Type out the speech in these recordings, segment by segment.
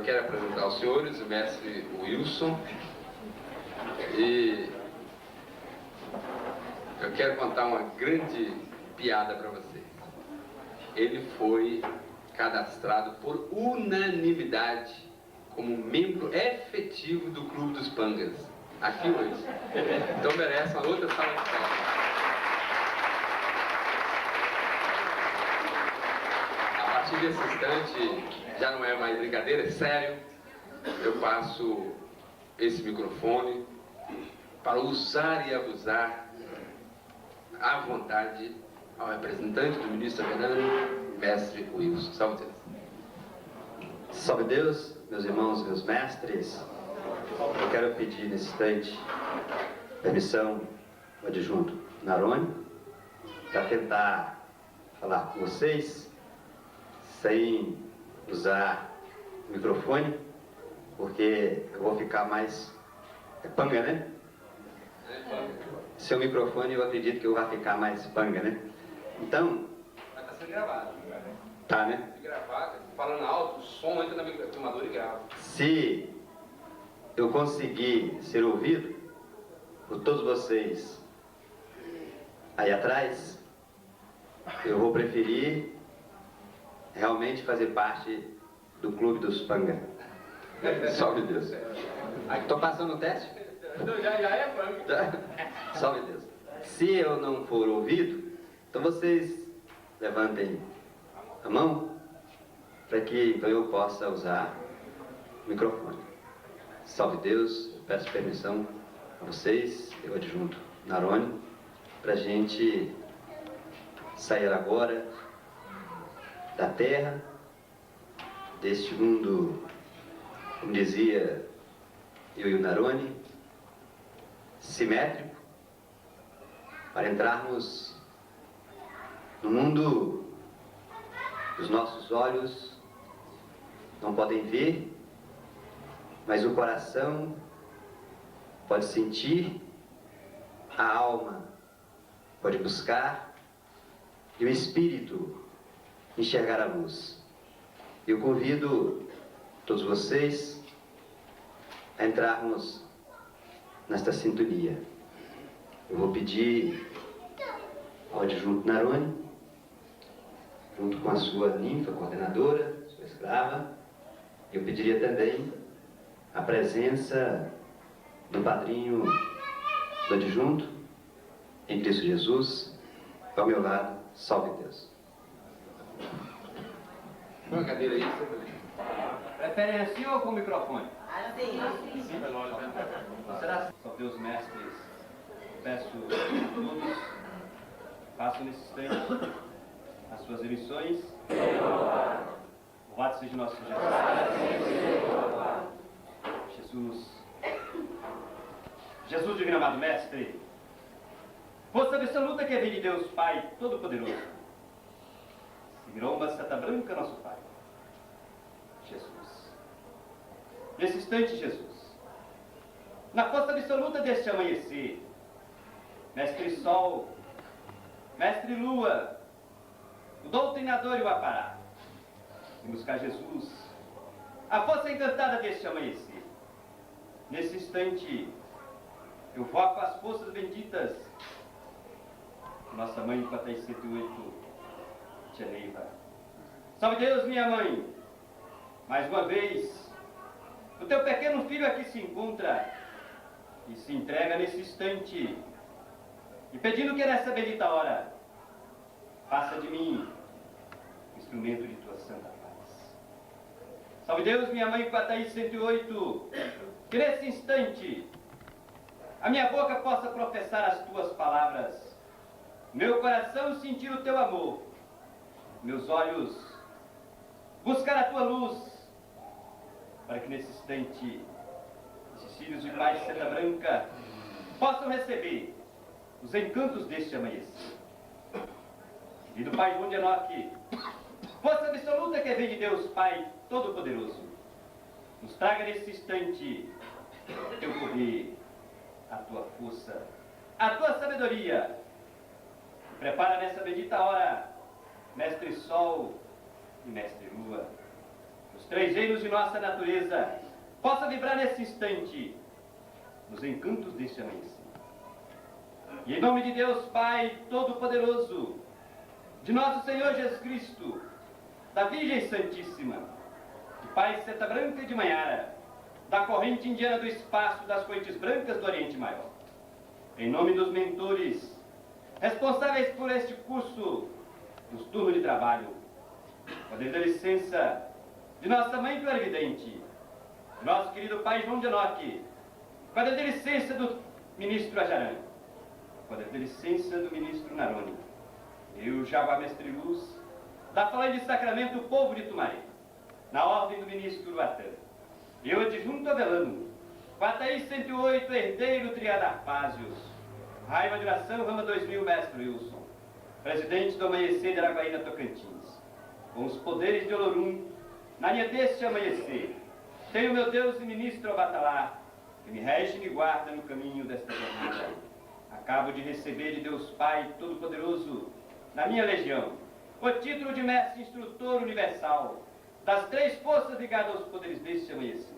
quero apresentar aos senhores o mestre Wilson e eu quero contar uma grande piada para vocês. Ele foi cadastrado por unanimidade como membro efetivo do Clube dos Pangas, aqui hoje. Então merece uma outra salva de palmas. A partir desse instante, já não é mais brincadeira, é sério. Eu passo esse microfone para usar e abusar à vontade ao representante do ministro Fernando, mestre Wilson. Salve Deus. Salve Deus, meus irmãos, meus mestres. Eu quero pedir nesse instante permissão ao adjunto Narone para tentar falar com vocês sem usar o microfone, porque eu vou ficar mais... É panga, né? Seu microfone, eu acredito que eu vou ficar mais panga, né? Então... Mas está sendo gravado. Tá, né? Gravado, falando alto, o som entra na filmadora e grava. Se eu conseguir ser ouvido por todos vocês aí atrás, eu vou preferir realmente fazer parte do Clube dos Panga. Salve Deus. Estou passando o teste? Já é panga. Salve Deus. Se eu não for ouvido, então vocês levantem a mão para que então eu possa usar o microfone. Salve Deus, eu peço permissão a vocês, eu adjunto Narone, para a gente sair agora da terra, deste mundo, como dizia eu e o Narone, simétrico, para entrarmos no mundo que os nossos olhos não podem ver, mas o coração pode sentir, a alma pode buscar e o espírito enxergar a luz. Eu convido todos vocês a entrarmos nesta sintonia. Eu vou pedir ao adjunto Narone, junto com a sua ninfa, coordenadora, sua escrava, eu pediria também a presença do padrinho do adjunto, em Cristo Jesus, ao meu lado. Salve Deus. Põe a cadeira aí. Preferem assim ou com o microfone? Assim. Será? Salve Deus, mestres. Peço a todos, façam nesse instante as suas emissões. Louvado seja nosso Jesus. Jesus, divino amado mestre, força absoluta que vem de Deus Pai Todo-Poderoso, Sigroma Santa Branca, nosso Pai. Jesus. Nesse instante, Jesus, na força absoluta deste amanhecer, Mestre Sol, Mestre Lua, o doutrinador e o aparato, e buscar Jesus, a força encantada deste amanhecer. Nesse instante, eu voco as forças benditas de nossa mãe 408, Tia Neiva. Salve Deus, minha mãe, mais uma vez, o teu pequeno filho aqui se encontra e se entrega nesse instante, e pedindo que nessa bendita hora faça de mim instrumento de tua santa paz. Salve Deus, minha mãe 408, que nesse instante a minha boca possa professar as tuas palavras, meu coração sentir o teu amor, meus olhos buscar a tua luz, para que nesse instante esses filhos de Pai Santa Branca possam receber os encantos deste amanhecer. E do Pai João de Enoque, força absoluta que vem de Deus Pai Todo-Poderoso, nos traga nesse instante o teu poder, a tua força, a tua sabedoria. Prepara nessa bendita hora, Mestre Sol e Mestre Lua, os três reinos de nossa natureza, possa vibrar nesse instante nos encantos deste amanhecer. E em nome de Deus Pai Todo-Poderoso, de nosso Senhor Jesus Cristo, da Virgem Santíssima, de Pai Seta Branca de Manhara, da corrente indiana do espaço das correntes brancas do Oriente Maior, em nome dos mentores responsáveis por este curso nos turnos de trabalho, com a devida licença de nossa mãe clarividente, nosso querido pai João de Enoque, com a devida licença do ministro Ajaran, com a devida licença do ministro Naroni, eu, Jabá Mestre Luz, da Falange de Sacramento, o povo de Tumaré, na ordem do ministro Uruatã, eu, adjunto Avelano, com a Thaís 108, herdeiro Triadarpásios, Raiva de Oração, Rama 2000, mestre Wilson, presidente do Amanhecer de Araguaína, Tocantins, com os poderes de Olorum, na linha deste amanhecer, tenho meu Deus e ministro Abatalá, que me rege e me guarda no caminho desta jornada. Acabo de receber de Deus Pai Todo-Poderoso, na minha legião, o título de mestre instrutor universal, das três forças ligadas aos poderes deste amanhecer.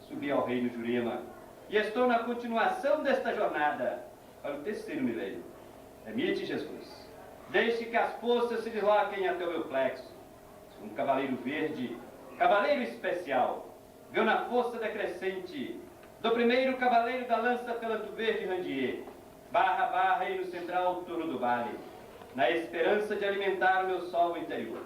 Subi ao reino Jurema, e estou na continuação desta jornada, para o terceiro milênio. Permite, Jesus, deixe que as forças se desloquem até o meu plexo. Um cavaleiro verde, cavaleiro especial, viu na força decrescente do primeiro cavaleiro da lança pelanto verde Randier, barra barra e no central turno do vale, na esperança de alimentar o meu sol interior.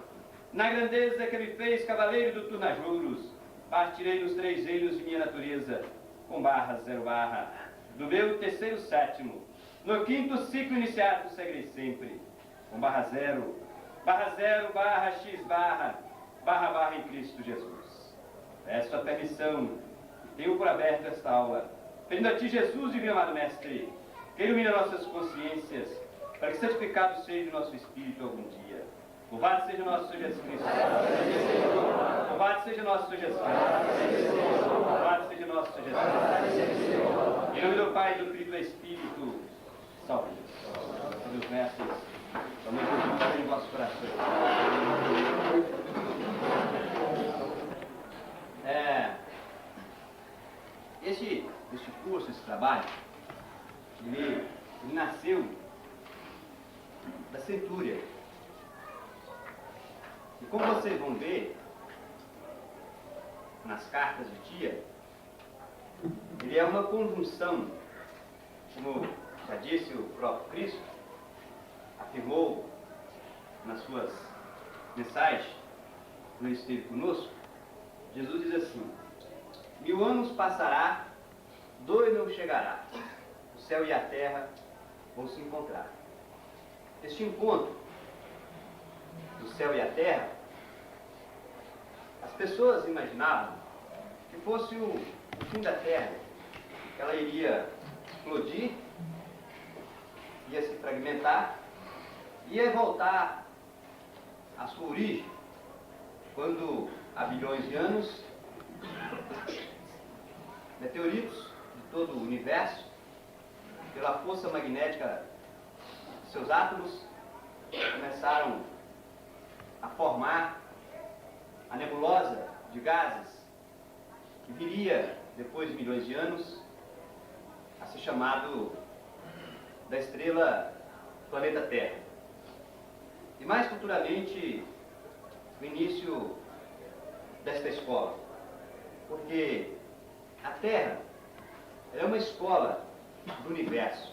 Na grandeza que me fez cavaleiro do Turnajuros, partirei nos três reinos de minha natureza, com barra zero barra, do meu terceiro sétimo, no quinto ciclo iniciado seguirei sempre, com barra zero, barra x barra, barra em Cristo Jesus. Peço a permissão e tenho por aberto esta aula, pedindo a Ti, Jesus, divino amado Mestre, que ilumine nossas consciências, para que santificado seja o nosso espírito algum dia. Louvado seja o nosso Senhor Jesus Cristo. Louvado seja o nosso Senhor Jesus Cristo. Louvado seja o nosso Senhor Jesus Cristo. Em nome do Pai, do Filho e do Espírito, salve. Meus mestres, também por em vossos corações. Este curso, esse trabalho, ele nasceu da Centúria. E como vocês vão ver nas cartas de Tia, ele é uma conjunção, como já disse o próprio Cristo, afirmou nas suas mensagens, no Esteve conosco, Jesus diz assim: 1000 anos passará, 2 não chegará, o céu e a terra vão se encontrar. Este encontro do céu e a terra, as pessoas imaginavam que fosse o fim da terra, que ela iria explodir, ia se fragmentar, ia voltar à sua origem, quando há bilhões de anos, meteoritos de todo o universo, pela força magnética de seus átomos, começaram a formar a nebulosa de gases que viria, depois de milhões de anos, a ser chamado da estrela planeta Terra. E mais futuramente, o início desta escola. Porque a Terra é uma escola do universo.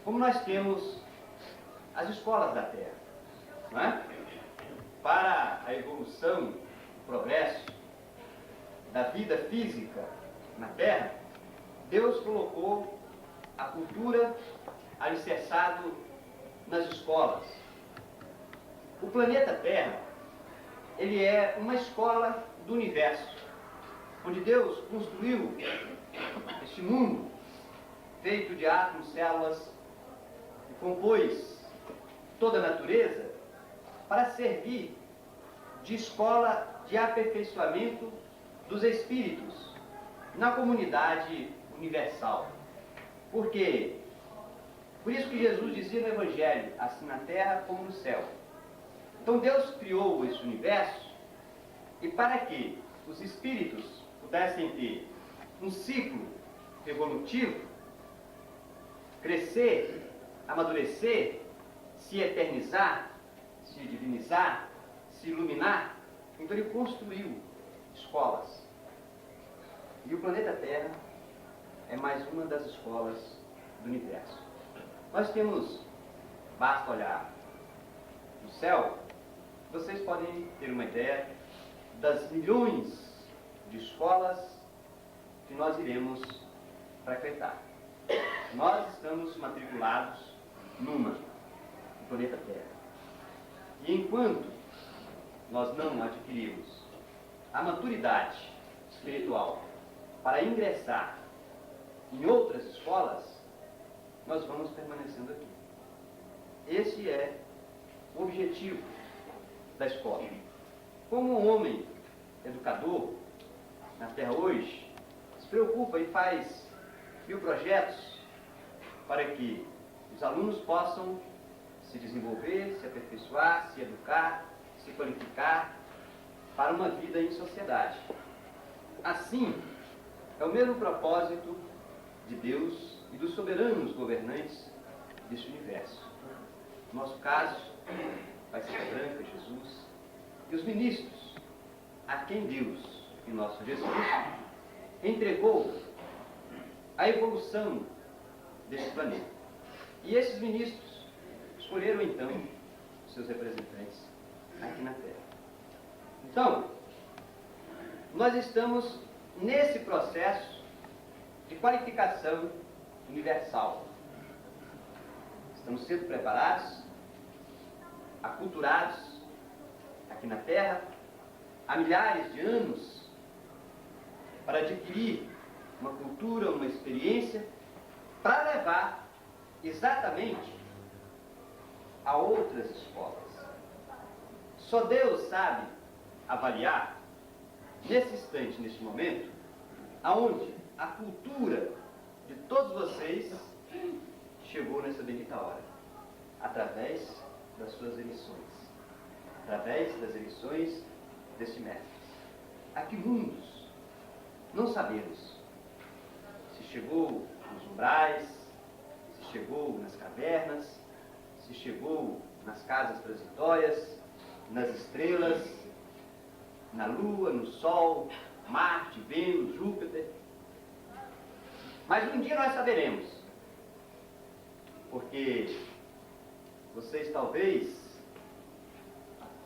Como nós temos as escolas da Terra, não é? Para a evolução, o progresso da vida física na Terra, Deus colocou a cultura alicerçado nas escolas. O planeta Terra, ele é uma escola do universo, onde Deus construiu este mundo feito de átomos, células, e compôs toda a natureza para servir de escola de aperfeiçoamento dos espíritos na comunidade universal. Por isso que Jesus dizia no Evangelho, assim na terra como no céu. Então Deus criou esse universo E para que os espíritos pudessem ter um ciclo evolutivo, crescer, amadurecer, se eternizar, se divinizar, se iluminar, então ele construiu escolas. E o planeta Terra é mais uma das escolas do universo. Nós temos, basta olhar no céu, vocês podem ter uma ideia das milhões de escolas que nós iremos frequentar. Nós estamos matriculados numa, no planeta Terra. E enquanto nós não adquirimos a maturidade espiritual para ingressar em outras escolas, nós vamos permanecendo aqui. Esse é o objetivo da escola. Como um homem educador na Terra hoje se preocupa e faz 1000 projetos para que os alunos possam se desenvolver, se aperfeiçoar, se educar, se qualificar para uma vida em sociedade. Assim, é o mesmo propósito de Deus e dos soberanos governantes deste universo. No nosso caso, vai ser Branca, Jesus, e os ministros a quem Deus e nosso Jesus entregou a evolução desse planeta. E esses ministros escolheram então os seus representantes aqui na Terra. Então, nós estamos nesse processo de qualificação universal. Estamos sendo preparados, aculturados aqui na Terra há milhares de anos para adquirir uma cultura, uma experiência, para levar exatamente a outras escolas. Só Deus sabe avaliar, nesse instante, neste momento, aonde a cultura de todos vocês chegou nessa bendita hora, através das suas eleições, através das eleições deste mestre. A que mundos? Não sabemos. Se chegou nos umbrais, se chegou nas cavernas, se chegou nas casas transitórias, nas estrelas, na Lua, no Sol, Marte, Vênus, Júpiter. Mas um dia nós saberemos, porque vocês talvez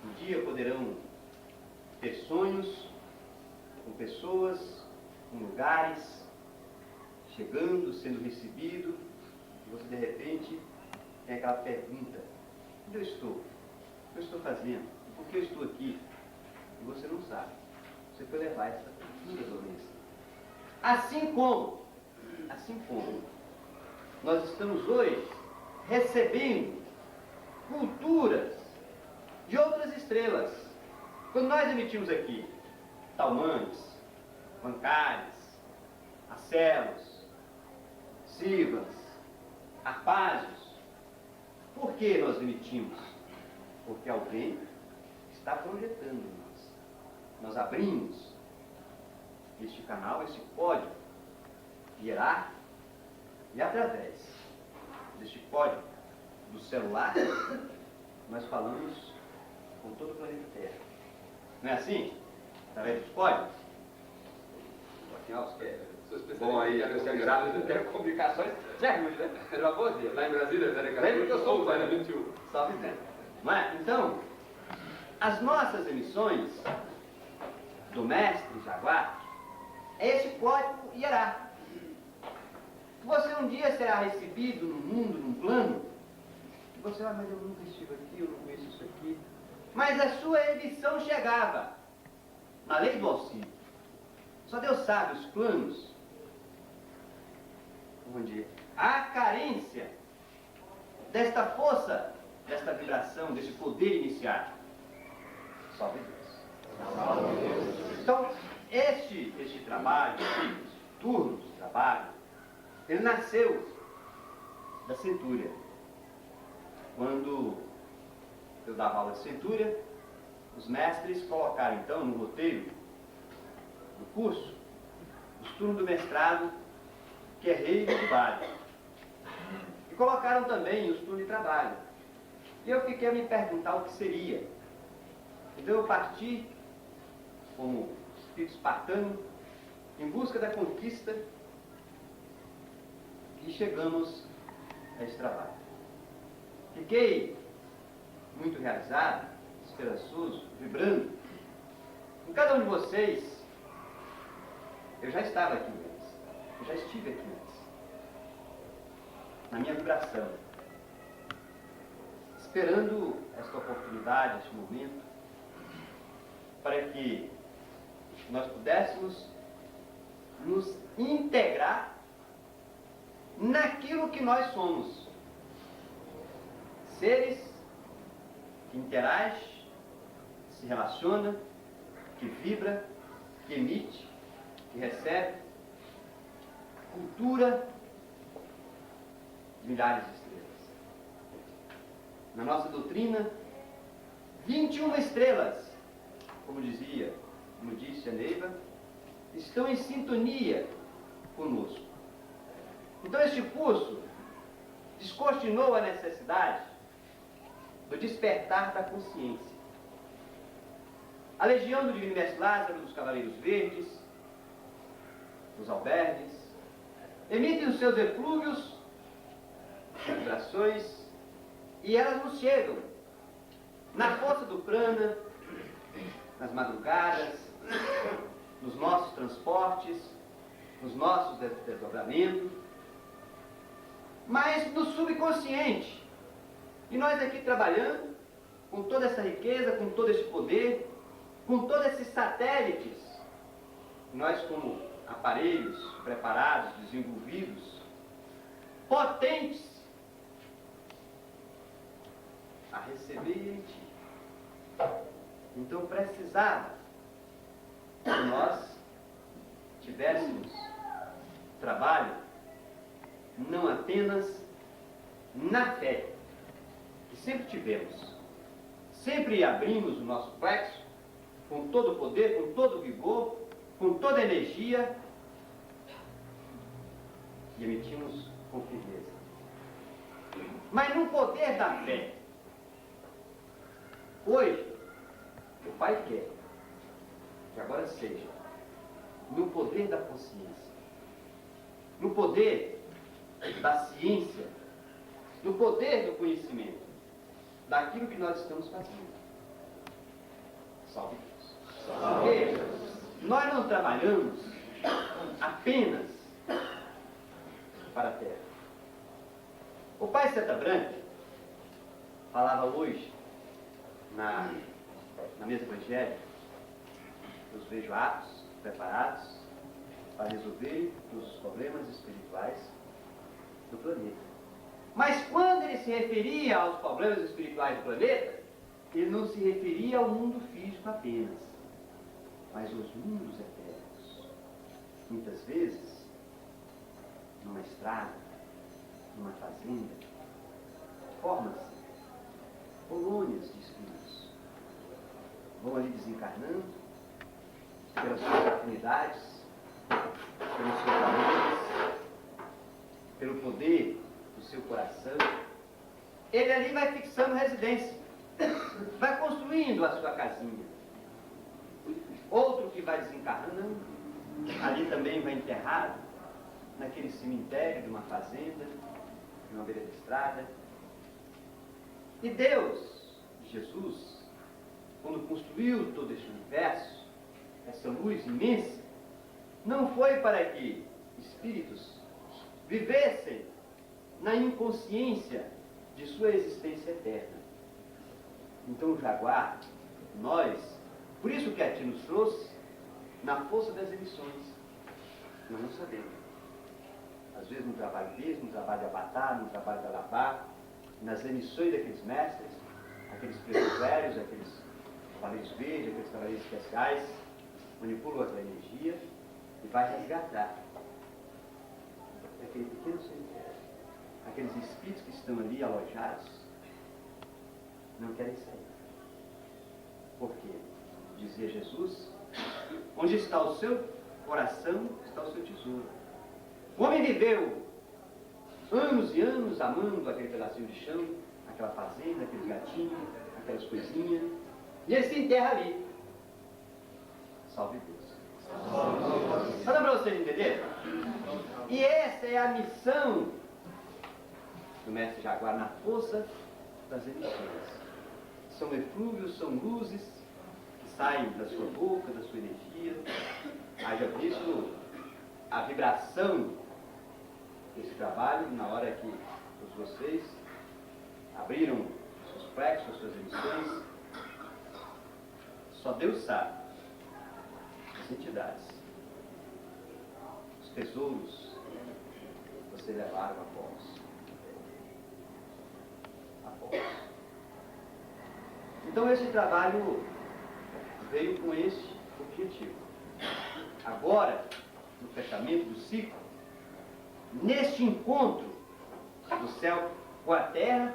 um dia poderão ter sonhos com pessoas, com lugares, chegando, sendo recebido, e você de repente tem aquela pergunta: onde eu estou? O que eu estou fazendo? Por que eu estou aqui? E você não sabe. Você foi levar essa profunda doença. Assim como nós estamos hoje recebendo culturas de outras estrelas. Quando nós emitimos aqui Talmantes, Bancares, Acelos, Sivas, Arpágios, por que nós emitimos? Porque alguém está projetando em nós. Nós abrimos este canal, este código hierárquico, e através deste código do celular, nós falamos com todo o planeta Terra. Não é assim? Através dos códigos? Bom, aí, eu gravo de telecomunicações, você ajuda, né? Era uma boa ideia. Lá em Brasília, Lembra que eu sou era 21. Só dizendo. Não é? Então, as nossas emissões do Mestre Jaguar é esse código hierárquico. Você um dia será recebido no mundo, num plano, e você vai, mas eu nunca estive aqui, eu não conheço isso aqui. Mas a sua emissão chegava na lei do auxílio. Só Deus sabe os planos onde há carência desta força, desta vibração, desse poder iniciático. Salve Deus. Então, este trabalho, este turno de trabalho, ele nasceu da Centúria. Quando eu dava aula de Centúria, os mestres colocaram então no roteiro do curso os turnos do mestrado, que é rei do vale. E colocaram também os turnos de trabalho. E eu fiquei a me perguntar o que seria. Então eu parti, como espírito espartano, em busca da conquista, e chegamos a esse trabalho. Fiquei muito realizado, esperançoso, vibrando. Com cada um de vocês, eu já estava aqui antes. Eu já estive aqui antes. Na minha vibração. Esperando esta oportunidade, este momento, para que nós pudéssemos nos integrar naquilo que nós somos. Seres que interagem, se relaciona, que vibra, que emite, que recebe, cultura de milhares de estrelas. Na nossa doutrina, 21 estrelas, como disse a Neiva, estão em sintonia conosco. Então este curso descortinou a necessidade do despertar da consciência. A legião do Divino Mestre Lázaro, dos Cavaleiros Verdes, dos albergues, emitem os seus eflúvios, vibrações, e elas nos chegam na força do prana, nas madrugadas, nos nossos transportes, nos nossos desdobramentos, mas no subconsciente. E nós aqui trabalhando com toda essa riqueza, com todo esse poder, com todos esses satélites, nós como aparelhos preparados, desenvolvidos, potentes a receber em ti. Então precisava que nós tivéssemos trabalho não apenas na fé, que sempre tivemos. Sempre abrimos o nosso plexo com todo o poder, com todo o vigor, com toda a energia e emitimos com firmeza. Mas no poder da fé, hoje, o Pai quer que agora seja no poder da consciência, no poder da ciência, no poder do conhecimento, daquilo que nós estamos fazendo. Salve Deus. Porque nós não trabalhamos apenas para a terra. O Pai Seta Branca falava hoje na mesa evangélica, eu os vejo aptos, preparados para resolver os problemas espirituais do planeta. Mas quando ele se referia aos problemas espirituais do planeta, ele não se referia ao mundo físico apenas, mas aos mundos eternos. Muitas vezes, numa estrada, numa fazenda, formam-se colônias de espíritos. Vão ali desencarnando, pelas suas afinidades, pelos seus valores, pelo poder do seu coração. Ele ali vai fixando residência, vai construindo a sua casinha. Outro que vai desencarnando, ali também vai enterrado, naquele cemitério de uma fazenda, de uma beira de estrada. E Deus, Jesus, quando construiu todo este universo, essa luz imensa, não foi para que espíritos vivessem na inconsciência de sua existência eterna. Então o jaguar, nós, por isso que a ti nos trouxe, na força das emissões, nós não sabemos. Às vezes no trabalho desse, no trabalho de Abatar, no trabalho de Alabá, nas emissões daqueles mestres, aqueles pretos velhos, aqueles cavaleiros verdes, aqueles cavaleiros especiais, manipulam aquela energia e vai resgatar aquele pequeno cemitério. Aqueles espíritos que estão ali alojados não querem sair. Porque, dizia Jesus, onde está o seu coração, está o seu tesouro. O homem viveu anos e anos amando aquele pedacinho de chão, aquela fazenda, aquele gatinho, aquelas coisinhas, e ele se enterra ali. Salve Deus. Só dá para vocês entenderem? E essa é a missão do mestre Jaguar na força das emissões. São eflúvios, são luzes que saem da sua boca, da sua energia. Haja visto a vibração desse trabalho na hora que todos vocês abriram seus plexos, as suas emissões. Só Deus sabe as entidades, os tesouros que vocês levaram após. Então esse trabalho veio com esse objetivo. Agora, no fechamento do ciclo, neste encontro do céu com a terra,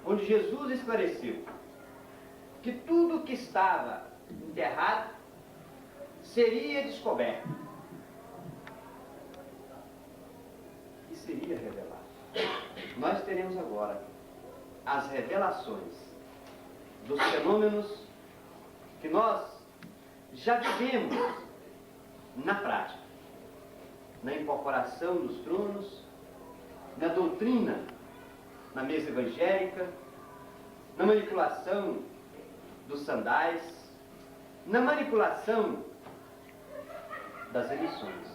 onde Jesus esclareceu que tudo que estava enterrado seria descoberto e seria revelado. Nós teremos agora as revelações dos fenômenos que nós já vivemos na prática, na incorporação dos tronos, na doutrina, na mesa evangélica, na manipulação dos sandais, na manipulação das emissões.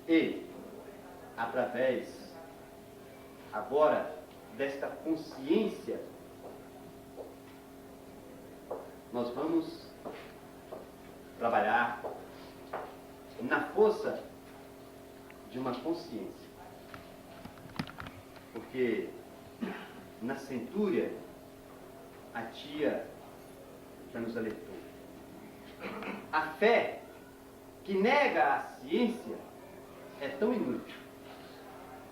E, através agora desta consciência, nós vamos trabalhar na força de uma consciência. Porque na centúria a tia já nos alertou. A fé que nega a ciência é tão inútil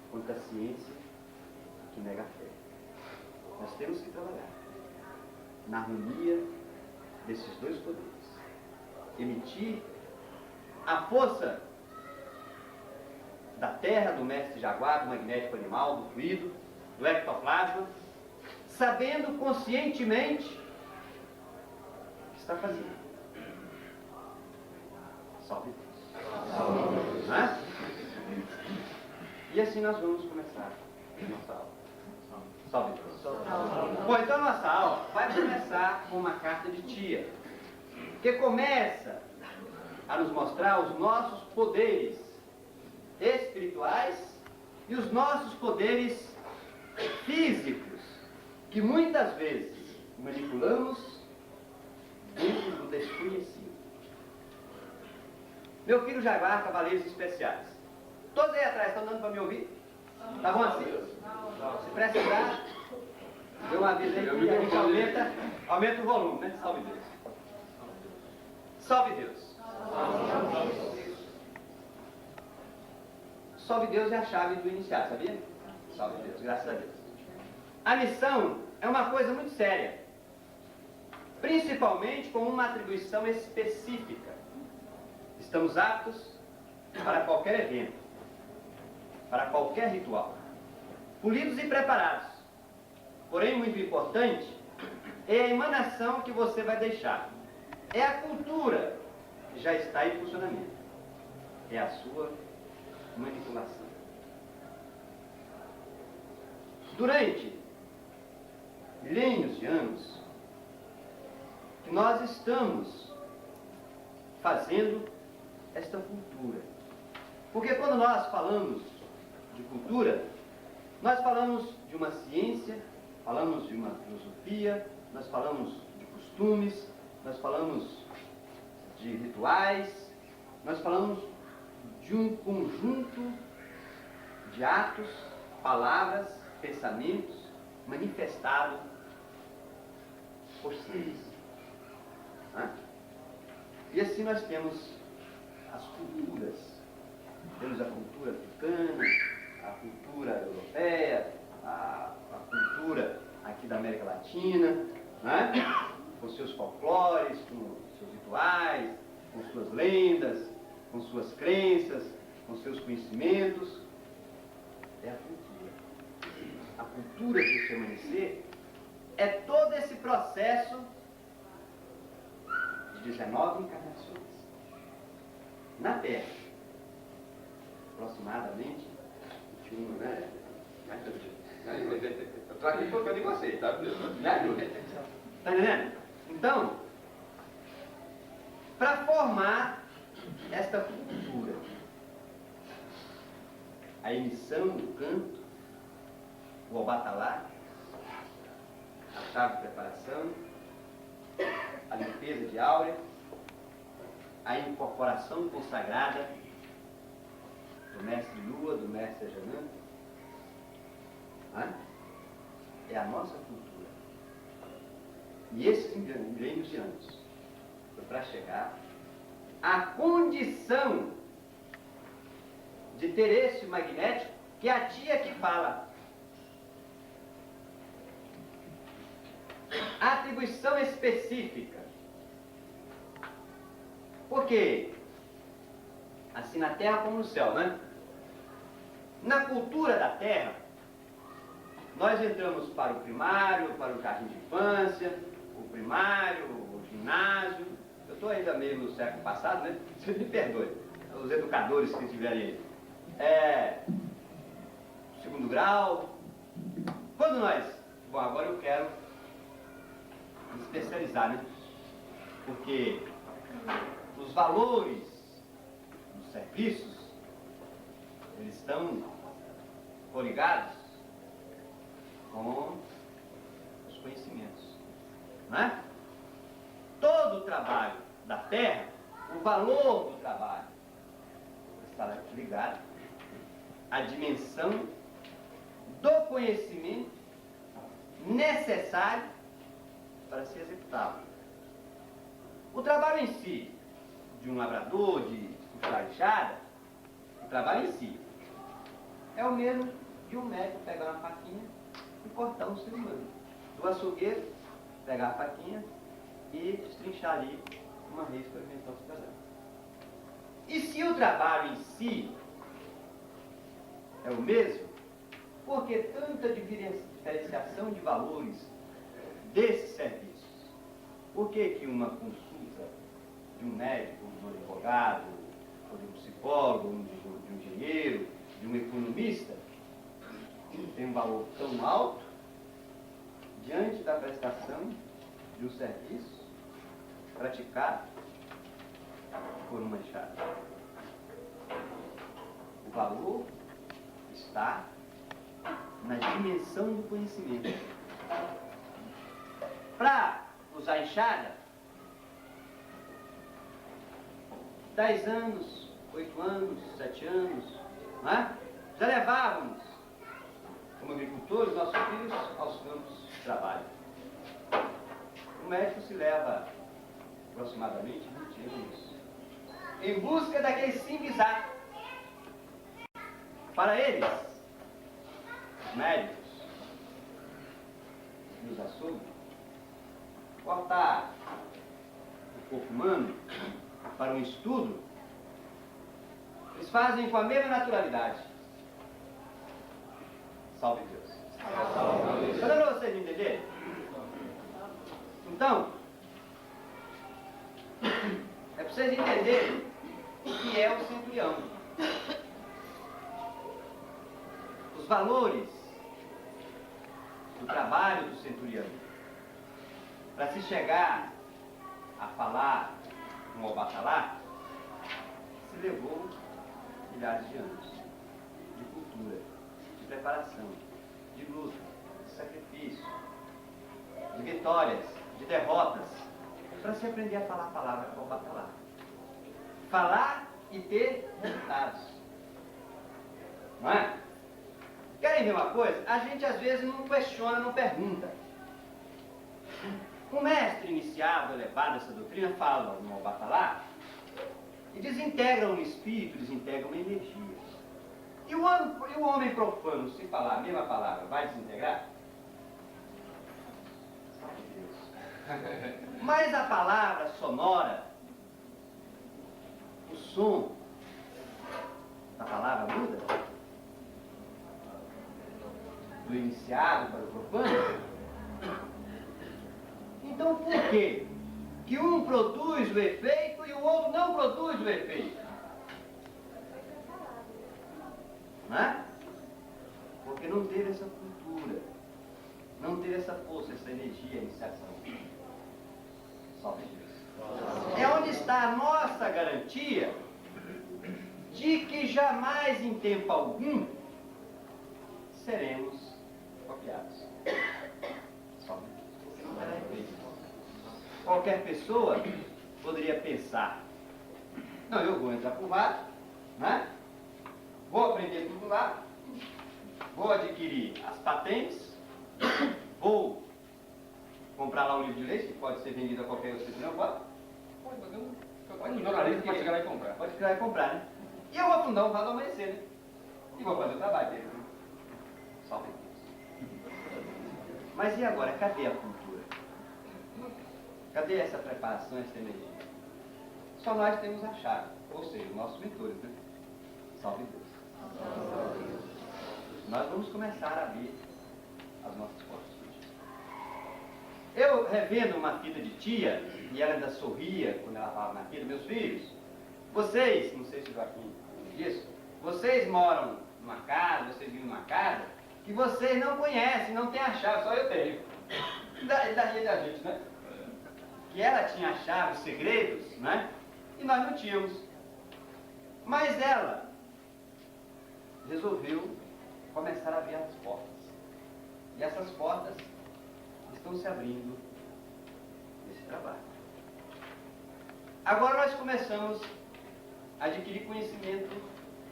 quanto a ciência que nega a fé. Nós temos que trabalhar na harmonia desses dois poderes. Emitir a força da terra, do mestre jaguar, do magnético animal, do fluido, do ectoplasma, sabendo conscientemente o que está fazendo. Salve Deus. Né? E assim nós vamos começar a nossa aula. Salve Deus. Bom, então a nossa aula vai começar com uma carta de tia, que começa a nos mostrar os nossos poderes espirituais e os nossos poderes físicos, que muitas vezes manipulamos dentro do desconhecido. Meu filho Jaguar, Cavaleiros Especiais. Todos aí atrás estão dando para me ouvir? Tá bom assim? Se precisar, eu aviso aí que a gente aumenta o volume, né? Salve Deus. Salve Deus. Salve Deus é a chave do iniciar, sabia? Salve Deus, graças a Deus. A missão é uma coisa muito séria, principalmente com uma atribuição específica. Estamos aptos para qualquer evento, para qualquer ritual, polidos e preparados. Porém, muito importante é a emanação que você vai deixar. É a cultura que já está em funcionamento. É a sua manipulação. Durante milênios de anos, que nós estamos fazendo esta cultura. Porque quando nós falamos de cultura, nós falamos de uma ciência, falamos de uma filosofia, nós falamos de costumes, nós falamos de rituais, nós falamos de um conjunto de atos, palavras, pensamentos manifestados por seres. E assim nós temos as culturas. Temos a cultura africana, a cultura europeia, a cultura aqui da América Latina, né? com seus folclores, com seus rituais, com suas lendas, com suas crenças, com seus conhecimentos. É a cultura. A cultura deste amanhecer é todo esse processo de 19 encarnações na Terra. Aproximadamente 21, né? Eu estou aqui focando em você, tá? Me ajuda. Tá entendendo? Então, para formar esta cultura, a emissão do canto, o obatalá, a chave de preparação, a limpeza de áurea, a incorporação consagrada do mestre Lua, do mestre Janã, é a nossa cultura. E esses milênios de anos foi para chegar à condição de ter esse magnético que a tia que fala. Atribuição específica. Porque, assim na Terra como no céu, né? Na cultura da Terra, nós entramos para o primário, para o jardim de infância, o primário, o ginásio. Eu estou ainda meio no século passado, né? Você me perdoe. Os educadores que estiverem aí. Segundo grau. Quando nós... Bom, agora eu quero me especializar, né? Porque os valores dos serviços, eles estão coligados com os conhecimentos, não é? Todo o trabalho da Terra, o valor do trabalho, está ligado à dimensão do conhecimento necessário para se executá-lo. O trabalho em si, de um lavrador, de puxar enxada, o trabalho em si é o mesmo de um médico pegar uma faquinha e cortar um ser humano. Do açougueiro, pegar a faquinha e destrinchar ali uma res para alimentar o cidadão. E se o trabalho em si é o mesmo, por que tanta diferenciação de valores desses serviços? Por que uma consulta de um médico, de um advogado, ou de um psicólogo, de um engenheiro, de um economista, tem um valor tão alto diante da prestação de um serviço praticado por uma enxada? O valor está na dimensão do conhecimento. Para usar a enxada, 10 anos, 8 anos, 7 anos, não é? Já levávamos, como agricultores, nossos filhos aos campos de trabalho. O médico se leva aproximadamente 20 anos em busca daquele simples ato. Para eles, os médicos e os açougues, cortar o corpo humano para um estudo, eles fazem com a mesma naturalidade. Salve Deus. Só para vocês entenderem? Então, é para vocês entenderem o que é o centurião. Os valores do trabalho do centurião. Para se chegar a falar um obatalá, se levou milhares de anos de cultura, de preparação, de luta, de sacrifício, de vitórias, de derrotas, para se aprender a falar a palavra obatalá. Falar e ter resultados. Não é? Querem ver uma coisa? A gente às vezes não questiona, não pergunta. O mestre iniciado, elevado essa doutrina, fala no obatalá e desintegra um espírito, desintegra uma energia. E o homem profano, se falar a mesma palavra, vai desintegrar? Salve Deus. Mas a palavra sonora, o som da palavra muda? Do iniciado para o profano? Então por quê que um produz o efeito e o outro não produz o efeito? Não é? Porque não teve essa cultura, não teve essa força, essa energia, iniciação. Só Deus. É onde está a nossa garantia de que jamais em tempo algum seremos copiados. Só Deus. Qualquer pessoa poderia pensar, não, eu vou entrar por lá, né? Vou aprender tudo lá, vou adquirir as patentes, vou comprar lá um livro de leite, que pode ser vendido a qualquer outro, não pode? Pode fazer um jornalista pode chegar lá e comprar. Pode chegar lá e comprar, né? E eu vou fundar um Vale do Amanhecer, né? E vou fazer o trabalho dele. Só Deus. Mas e agora, cadê a cultura? Cadê essa preparação, essa energia? Só nós temos a chave, ou seja, os nossos mentores, né? Salve Deus. Nós vamos começar a abrir as nossas portas. Eu revendo uma fita de tia, e ela ainda sorria quando ela falava na fita, meus filhos, vocês, não sei se o Joaquim disso, vocês moram numa casa, vocês vivem numa casa, que vocês não conhecem, não têm a chave, só eu tenho. Daí da gente, né? Que ela tinha a chave, os segredos, né? E nós não tínhamos. Mas ela resolveu começar a abrir as portas. E essas portas estão se abrindo nesse trabalho. Agora nós começamos a adquirir conhecimento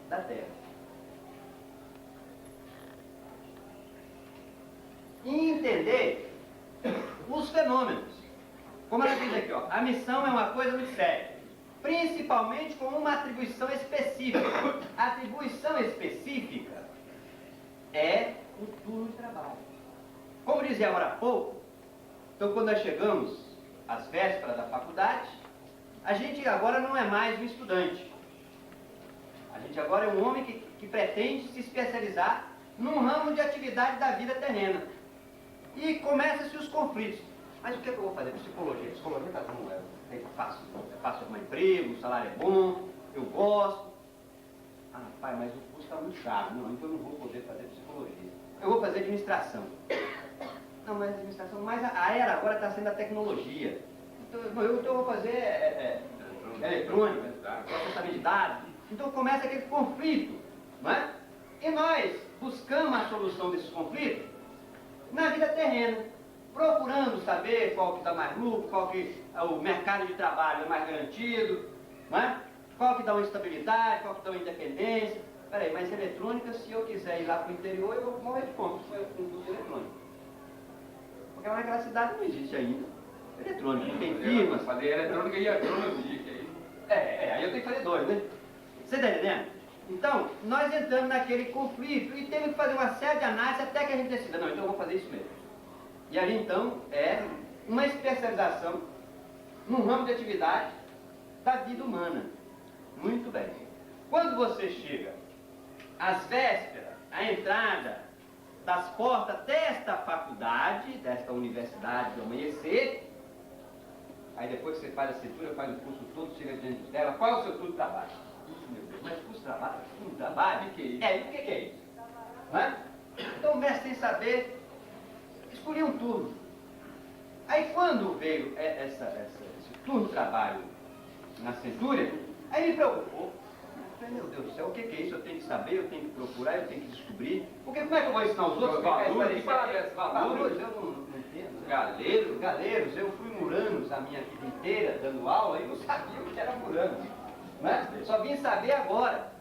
da Terra. E entender os fenômenos. Como ela diz aqui, ó, a missão é uma coisa muito séria. Principalmente com uma atribuição específica. A atribuição específica é o turno de trabalho. Como dizia agora há pouco, então quando nós chegamos às vésperas da faculdade, a gente agora não é mais um estudante. A gente agora é um homem que pretende se especializar num ramo de atividade da vida terrena. E começam-se os conflitos. Mas o que é que eu vou fazer? Psicologia. Psicologia está bom, é fácil arrumar emprego, o salário é bom, eu gosto. Ah, pai, mas o curso está muito caro. Não, então eu não vou poder fazer psicologia. Eu vou fazer administração. Não, mas administração, mas a era agora está sendo a tecnologia. Então eu vou fazer eletrônica, processamento de dados. Então começa aquele conflito, não é? E nós buscamos a solução desses conflitos na vida terrena, procurando saber qual que dá mais lucro, qual que o mercado de trabalho é mais garantido, não é? Qual que dá uma estabilidade, qual que dá uma independência. Peraí, mas eletrônica, se eu quiser ir lá para o interior, eu vou morrer de fome com um curso de eletrônica. Porque lá naquela cidade não existe ainda eletrônica, tem firmas. Fazer eletrônica e agronomia, que aí. Aí eu tenho que fazer dois, né? Você está entendendo? Então, nós entramos naquele conflito e temos que fazer uma série de análises até que a gente decida, não, então eu vou fazer isso mesmo. E ali então é uma especialização num ramo de atividade da vida humana. Muito bem. Quando você chega às vésperas, à entrada das portas desta faculdade, desta universidade do amanhecer, aí depois que você faz a cintura, faz o curso todo, chega diante dela, qual é o seu turno de trabalho? Meu Deus, mas curso de trabalho, turno de trabalho? O que é isso? O que é isso? Não é? Então o mestre, sem saber, escolhi um turno. Aí quando veio esse turno de trabalho na cintura, aí me preocupou. Eu falei, meu Deus do céu, o que é isso? Eu tenho que saber, eu tenho que procurar, eu tenho que descobrir. Porque como é que eu vou ensinar os outros? Valores, eu não entendo. Galeiros, eu fui muranos a minha vida inteira, dando aula, e não sabia o que era muranos. Né? Só vim saber agora,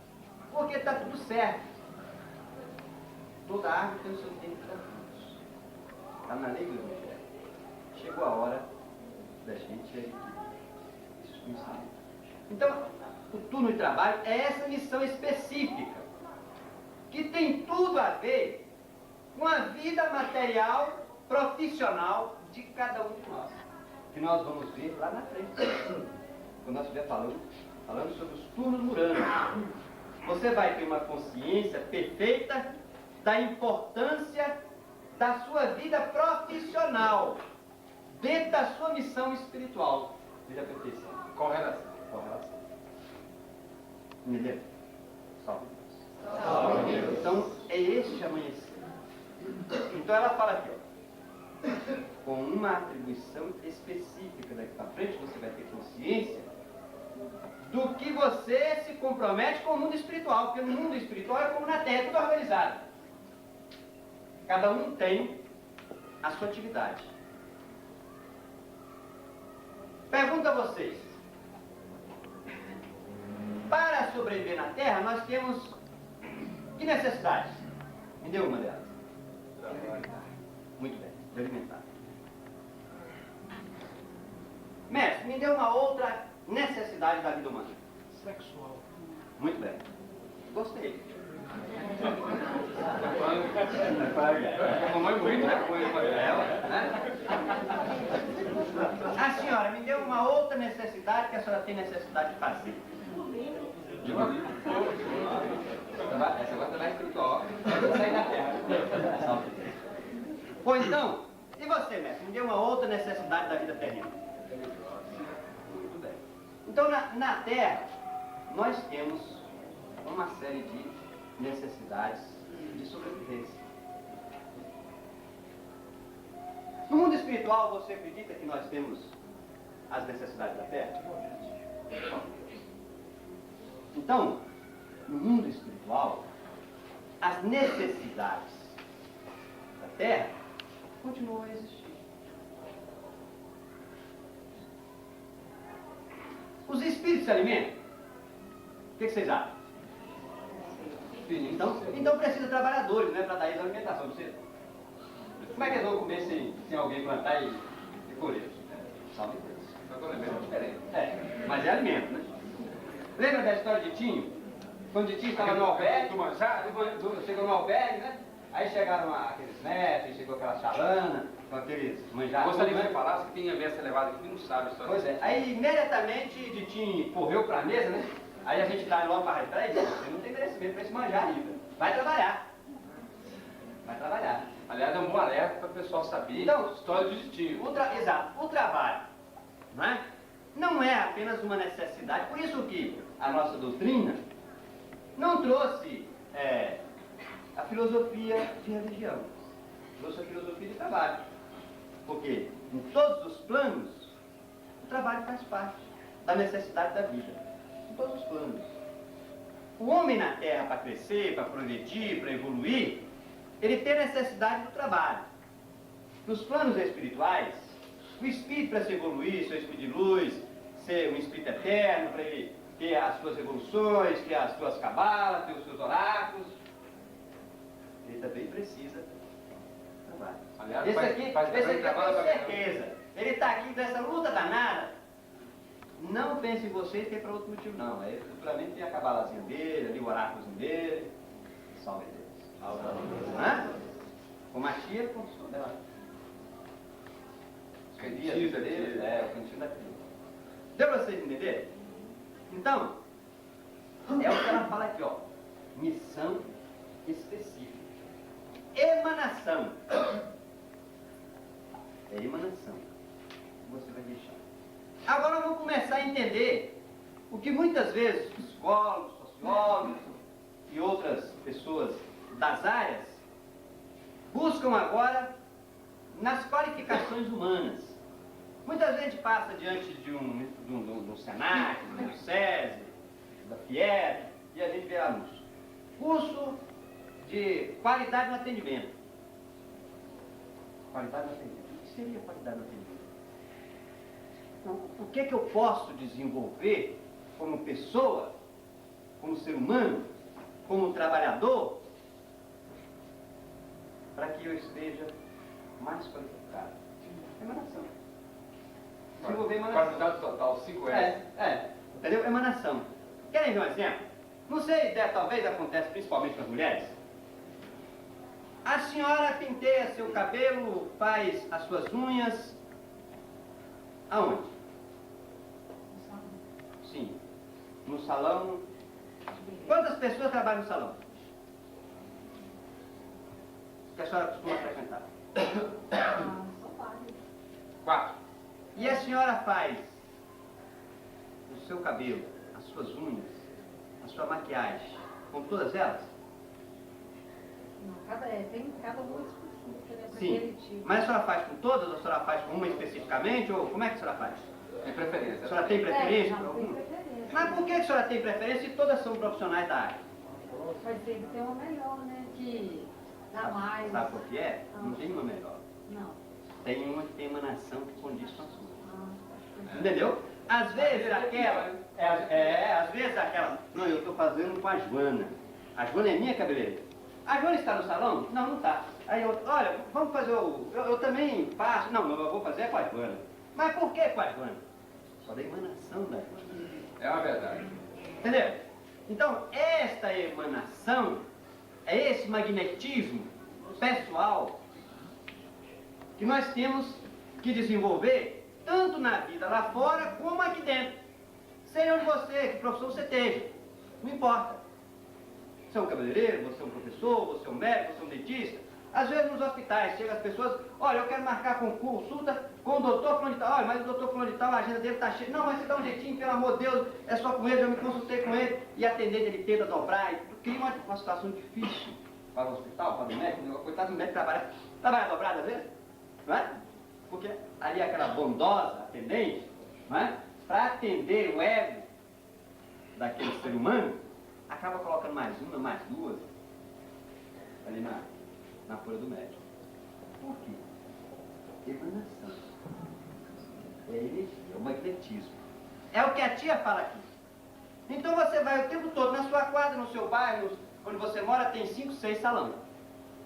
porque está tudo certo. Toda árvore tem o seu tempo para frutos. Está na lei do Evangelho. Chegou a hora da gente adquirir esses conhecimentos. Então, o turno de trabalho é essa missão específica, que tem tudo a ver com a vida material, profissional de cada um de nós. que nós vamos ver lá na frente, quando nós estiver falando sobre os turnos muranos. Você vai ter uma consciência perfeita da importância da sua vida profissional, dentro da sua missão espiritual. Veja a perfeição. Correlação. Correlação. Entendeu? Salve Deus. Salve Deus. Então, é este amanhecer. Então ela fala aqui, ó. Com uma atribuição específica daqui para frente, você vai ter consciência do que você se compromete com o mundo espiritual, porque no mundo espiritual é como na Terra, é tudo organizado. Cada um tem a sua atividade. Pergunto a vocês. Para sobreviver na Terra, nós temos que necessidades? Me dê uma delas. Muito bem, de alimentar. Mestre, me dê uma outra necessidade da vida humana. Sexual. Muito bem. Gostei. Mamãe muito, né? A senhora me deu uma outra necessidade que a senhora tem necessidade de fazer. Essa agora vai espiritual. Sair da terra. Ou então, e você, mestre? Me deu uma outra necessidade da vida terrena. Muito bem. Então, na Terra, nós temos uma série de necessidades de sobrevivência. No mundo espiritual, você acredita que nós temos as necessidades da Terra? Então, no mundo espiritual, as necessidades da Terra continuam a existir. Os espíritos se alimentam? O que vocês acham? Então precisa de trabalhadores, né, para dar eles a alimentação. Precisa. Como é que eles vão comer sem alguém plantar e colher? Salve Deus. Agora é bem diferente. É, mas é alimento, né? Lembra da história de Tinho? Quando o Tinho estava no albergue, chegou no albergue, né? Aí chegaram aqueles mestres, chegou aquela chalana, com aqueles manjados. Gostaria que você falasse que tem a ver elevado aqui, não sabe a história. Pois é, aí imediatamente de Tinho correu para a mesa, né? Aí a gente dá logo para trás e diz, você não tem merecimento para esse manjar ainda. Vai trabalhar. Vai trabalhar. Aliás, é um bom alerta para o pessoal saber Então, a história do destino. Exato, o trabalho, não é? Não é apenas uma necessidade, por isso que a nossa doutrina não trouxe a filosofia de religião, trouxe a filosofia de trabalho, porque em todos os planos o trabalho faz parte da necessidade da vida, em todos os planos. O homem na Terra, para crescer, para progredir, para evoluir, ele tem necessidade do trabalho. Nos planos espirituais, o espírito, para se evoluir, ser espírito de luz, ser um espírito eterno, para ele ter as suas evoluções, ter as suas cabalas, ter os seus oráculos, ele também precisa do trabalho. Aliás, Esse aqui eu trabalho tenho certeza. Ele está aqui dessa luta danada. Não pense em vocês que é para outro motivo, não. É futuramente tem a cabalazinha dele, ali o oráculozinho dele. Salve Deus. Hã? Como a tia, como se dela. Os cantinhos dele, o cantinho da tia. Deu para vocês entenderem? Então, é o que ela fala aqui, ó. Missão específica. Emanação. É emanação. Você vai deixar. Agora vamos começar a entender o que muitas vezes psicólogos, sociólogos e outras pessoas das áreas buscam agora nas qualificações humanas. Muita gente passa diante de um Senac, do SESI, da FIEP, e a gente vê anúncio. Curso de qualidade no atendimento. Qualidade no atendimento. O que seria qualidade no atendimento? O que é que eu posso desenvolver como pessoa, como ser humano, como trabalhador, para que eu esteja mais qualificado? Emanação. Desenvolver emanação. Qualidade total, 5S. Entendeu? Emanação. Querem ver um exemplo? Não sei, talvez acontece principalmente com as mulheres. A senhora penteia seu cabelo, faz as suas unhas, Aonde? Sim. No salão. Quantas pessoas trabalham no salão? Que a senhora costuma frequentar? Só 4. E a senhora faz o seu cabelo, as suas unhas, a sua maquiagem, com todas elas? Não, tem cada uma específica, né? Sim. Mas a senhora faz com todas ou a senhora faz com uma especificamente? Ou como é que a senhora faz? Tem preferência. A senhora tem preferência não, por tem alguma? preferência. Mas por que a senhora tem preferência se todas são profissionais da área? Mas tem que ter uma melhor, né? Que dá mais. Sabe por que é? Não tem uma melhor. Não. Tem uma que tem emanação que condiz com a sua. Ah, Entendeu? Às vezes aquela. Às vezes aquela. Não, eu estou fazendo com a Joana. A Joana é minha cabeleireira. A Joana está no salão? Não, não está. Aí eu, olha, vamos fazer o. Eu também faço. Não, eu vou fazer com a Joana. Mas por que com a Joana? Só da emanação da Joana. É uma verdade. Entendeu? Então, esta emanação, é esse magnetismo pessoal que nós temos que desenvolver tanto na vida lá fora como aqui dentro. Seja onde você, que profissão você esteja, não importa. Você é um cabeleireiro, você é um professor, você é um médico, você é um dentista. Às vezes nos hospitais chegam as pessoas, olha, eu quero marcar consulta com o doutor fulano de tal, olha, mas o doutor fulano de tal, a agenda dele está cheia. Não, mas você dá um jeitinho, pelo amor de Deus, é só com ele, eu me consultei com ele, e a atendente ele tenta dobrar, e cria uma situação difícil para o hospital, para o médico, coitado do médico trabalha dobrado às vezes, não é? Porque ali aquela bondosa atendente, não é? Para atender o ego daquele ser humano, acaba colocando mais uma, mais duas, ali na folha do médico. Por quê? Emanação. É energia, é o magnetismo. É o que a tia fala aqui. Então você vai o tempo todo na sua quadra, no seu bairro, onde você mora, tem 5, 6 salões.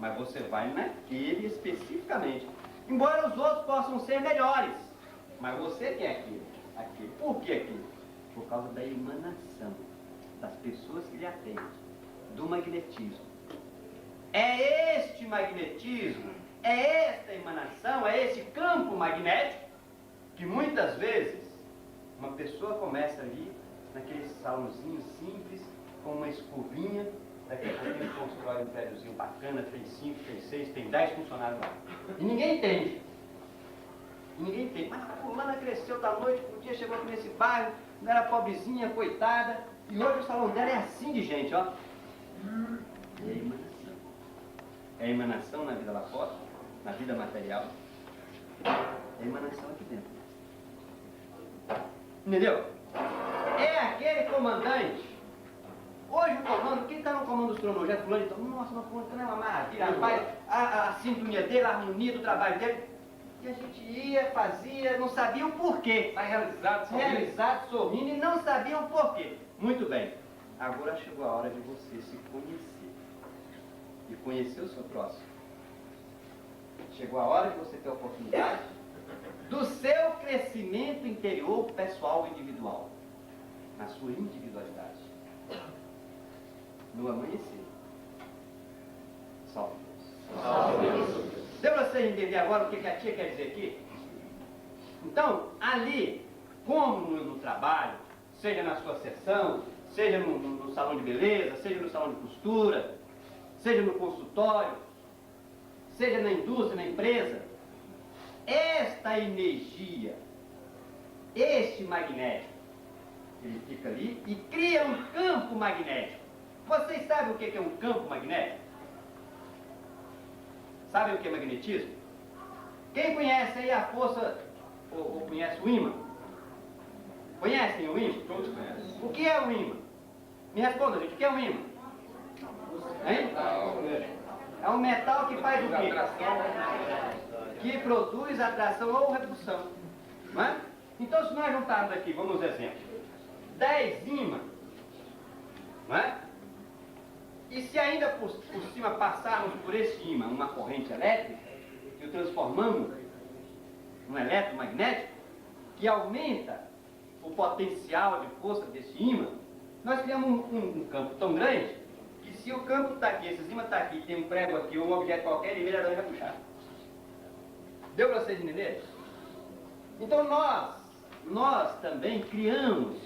Mas você vai naquele especificamente. Embora os outros possam ser melhores. Mas você tem aquilo. Aquilo. Por que aquilo? Por causa da emanação das pessoas que lhe atendem. Do magnetismo. É este magnetismo, é esta emanação, é esse campo magnético que muitas vezes uma pessoa começa ali naquele salãozinho simples, com uma escovinha, daqui a pouco ele constrói um prédiozinho bacana, tem 5, tem 6, tem 10 funcionários lá. E ninguém entende. Ninguém entende. Mas a fulana cresceu da noite pro dia, chegou aqui nesse bairro, não era pobrezinha, coitada, e hoje o salão dela é assim de gente, ó. E a emanação. É a emanação na vida lá fora, na vida material. É a emanação aqui dentro. Entendeu? É aquele comandante. Hoje o comando, quem está no comando dos cronojetos, fulano, então, nossa, meu comando é uma maravilha, rapaz, a sintonia dele, a harmonia do trabalho dele. E a gente ia, fazia, não sabia o porquê. Está realizado, sorrindo e não sabia o porquê. Muito bem. Agora chegou a hora de você se conhecer. E conhecer o seu próximo. Chegou a hora de você ter a oportunidade do seu crescimento interior, pessoal e individual. Na sua individualidade. No amanhecer. Salve Deus. Deu para você entender agora o que a tia quer dizer aqui? Então, ali, como no trabalho, seja na sua sessão, seja no salão de beleza, seja no salão de costura, seja no consultório, seja na indústria, na empresa, esta energia, este magnético, ele fica ali e cria um campo magnético. Vocês sabem o que é um campo magnético? Sabem o que é magnetismo? Quem conhece aí a força, ou conhece o ímã? Conhecem o ímã? Todos conhecem. O que é o ímã? Me responda, gente, o que é o ímã? Hein? É um metal que faz o quê? Que produz atração ou repulsão. Não é? Então, se nós juntarmos aqui, vamos exemplo, 10 ímãs, não é? E se ainda por cima passarmos por esse ímã uma corrente elétrica, e o transformamos num eletromagnético, que aumenta o potencial de força desse ímã, nós criamos um campo tão grande que se o campo está aqui, esse ímã está aqui, tem um prego aqui, ou um objeto qualquer, ele imediatamente vai puxar. Deu para vocês entenderem? Então nós nós também criamos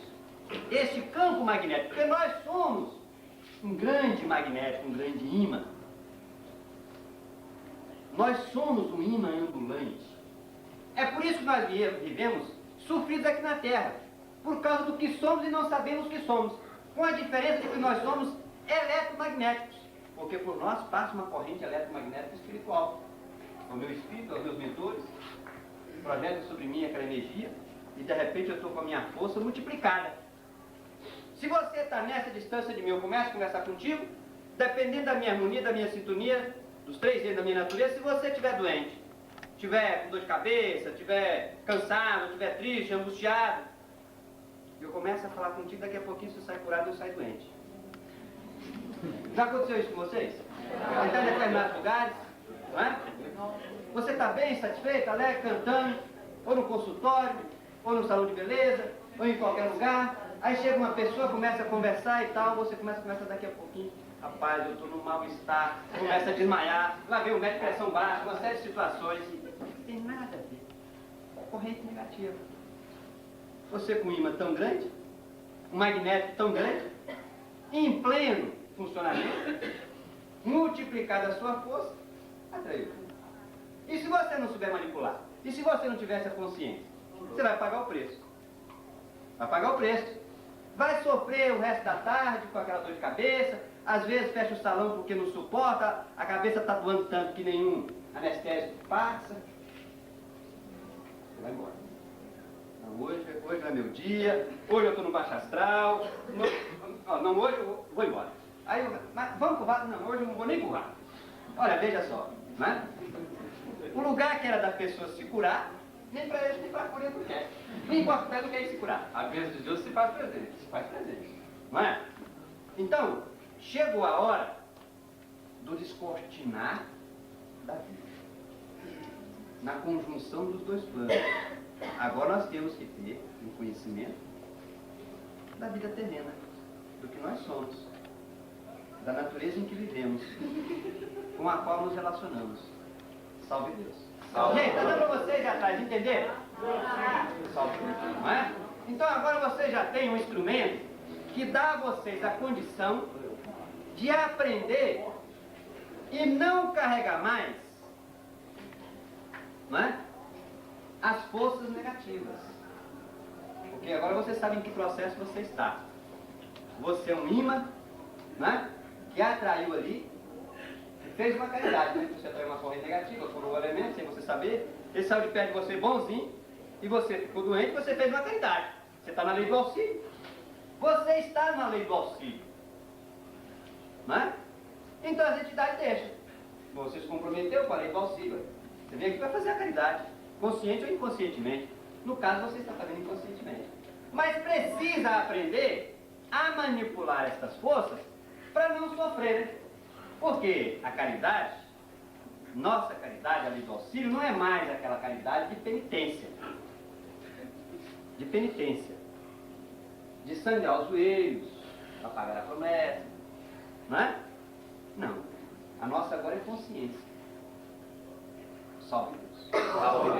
este campo magnético, porque nós somos um grande magnético, um grande ímã. Nós somos um ímã ambulante. É por isso que nós vivemos sofridos aqui na Terra, por causa do que somos e não sabemos o que somos, com a diferença de que nós somos eletromagnéticos, porque por nós passa uma corrente eletromagnética espiritual. O meu espírito, os meus mentores, projetam sobre mim aquela energia, e de repente eu estou com a minha força multiplicada. Se você está nessa distância de mim, eu começo a conversar contigo, dependendo da minha harmonia, da minha sintonia, dos 3 Ds da minha natureza, se você estiver doente, estiver com dor de cabeça, estiver cansado, estiver triste, angustiado, eu começo a falar contigo, daqui a pouquinho você sai curado e eu saio doente. Já aconteceu isso com vocês? Você está em determinados lugares, não é? Você está bem, satisfeito, alegre, cantando, ou no consultório, ou no salão de beleza, ou em qualquer lugar. Aí chega uma pessoa, começa a conversar e tal, você começa daqui a pouquinho. Rapaz, eu estou num mal-estar, começa a desmaiar, lá vem o médico de pressão baixa, uma série de situações. Não tem nada a ver. Corrente negativa. Você com um ímã tão grande, um magnético tão grande, em pleno funcionamento, multiplicada a sua força, atraiu. E se você não souber manipular? E se você não tiver essa consciência? Você vai pagar o preço. Vai pagar o preço. Vai sofrer o resto da tarde com aquela dor de cabeça, às vezes fecha o salão porque não suporta, a cabeça está doando tanto que nenhum anestésico passa. Você vai embora. Não, hoje não é meu dia, hoje eu estou no baixo astral, não, hoje eu vou embora. Aí mas vamos pro VAR? Não, hoje eu não vou nem pro VAR. Olha, veja só, né? O lugar que era da pessoa se curar, nem para eles, nem para a cura não quer. Nem para o não quer ir se curar. A bênção de Deus se faz presente. Se faz presente. Não é? Então, chegou a hora do descortinar da vida. Na conjunção dos 2 planos. Agora nós temos que ter um conhecimento da vida terrena, do que nós somos, da natureza em que vivemos, com a qual nos relacionamos. Salve Deus. Salve. Gente, está dando para vocês atrás, entenderam? Salve Deus, não é? Então agora vocês já têm um instrumento que dá a vocês a condição de aprender e não carregar mais, não é? As forças negativas. Porque agora você sabe em que processo você está. Você é um imã, né, que atraiu ali e fez uma caridade. Né? Você atraiu uma corrente negativa, por um elemento, sem você saber. Ele saiu de perto de você bonzinho e você ficou doente, você fez uma caridade. Você está na lei do auxílio. Você está na lei do auxílio. Né? Então as entidades deixam. Você se comprometeu com a lei do auxílio. Você vem aqui para fazer a caridade. Consciente ou inconscientemente. No caso, você está fazendo inconscientemente. Mas precisa aprender a manipular essas forças para não sofrer. Porque a caridade, nossa caridade, a lei do auxílio, não é mais aquela caridade de penitência. De penitência. De sangrar os joelhos, para pagar a promessa. Não é? Não. A nossa agora é consciência. Salve Deus.